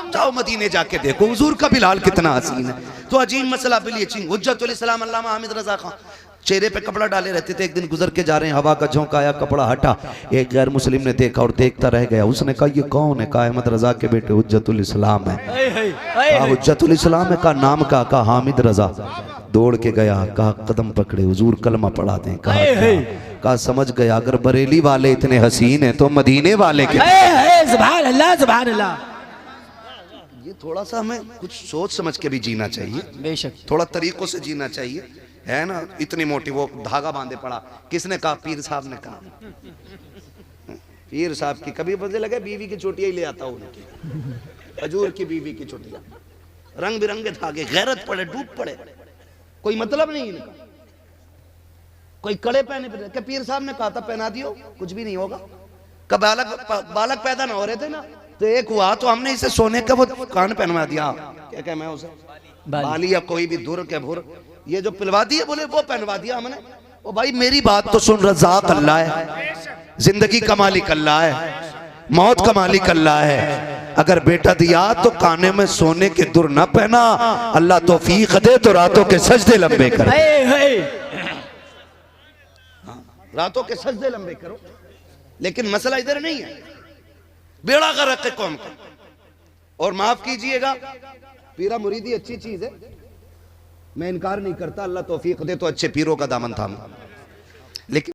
जाओ मदीने जाके देखो हुजूर का बिलाल कितना हसीन है। तो अजीब मसला हुज्जतुल इस्लाम अल्लामा हामिद रजा खान चेहरे पे कपड़ा डाले रहते थे। एक दिन गुजर के जा रहे हैं, हवा का झोंका आया, कपड़ा हटा, एक गैर मुस्लिम ने देखा और देखता रह गया। उसने कहा ये कौन है? कहा अहमद रजा के बेटे हुज्जतुल इस्लाम है। हुज्जतुल इस्लाम है? कहा नाम का? कहा हामिद रजा। दौड़ के गया, कहा कदम पकड़े हुजूर कलमा पढ़ा दें। कहा समझ गया अगर बरेली वाले इतने हसीन हैं तो मदीने वाले के। सुभान अल्लाह, सुभान अल्लाह। ये थोड़ा सा हमें कुछ सोच समझ के भी जीना चाहिए, बेशक थोड़ा तरीकों से जीना चाहिए, है ना? इतनी मोटी वो धागा बांधे पड़ा। किसने कहा? पीर साहब ने कहा। पीर साहब की कभी मुझे लगे बीवी की चोटियां ही ले आता हूँ, हजूर की बीवी की चोटियां, रंग बिरंगे धागे, गैरत पड़े, डूब पड़े, कोई मतलब नहीं इनका। कोई कड़े पहने पे, पीर साहब ने कहा था पहना दियो, कुछ भी नहीं होगा। कब बालक पैदा ना हो रहे थे ना, तो एक हुआ तो हमने इसे सोने का वो कान पहनवा दिया, क्या क्या मैं उसे बाली या कोई भी धुर के भुर ये जो पिलवा दिए, बोले वो पहनवा दिया हमने। ओ भाई मेरी बात तो सुन, रज़ाक अल्लाह है, जिंदगी का मालिक अल्लाह है, मौत का मालिक अल्लाह है। अगर बेटा दिया तो काने में सोने के दुर न पहना, अल्लाह तौफीक दे तो रातों के सजदे लंबे कर। रातों के सजदे लंबे करो। लेकिन मसला इधर नहीं है, बेड़ा कर रखे कौम का। और माफ कीजिएगा, पीरा मुरीदी अच्छी चीज है, मैं इनकार नहीं करता, अल्लाह तौफीक दे तो अच्छे पीरों का दामन थाम, लेकिन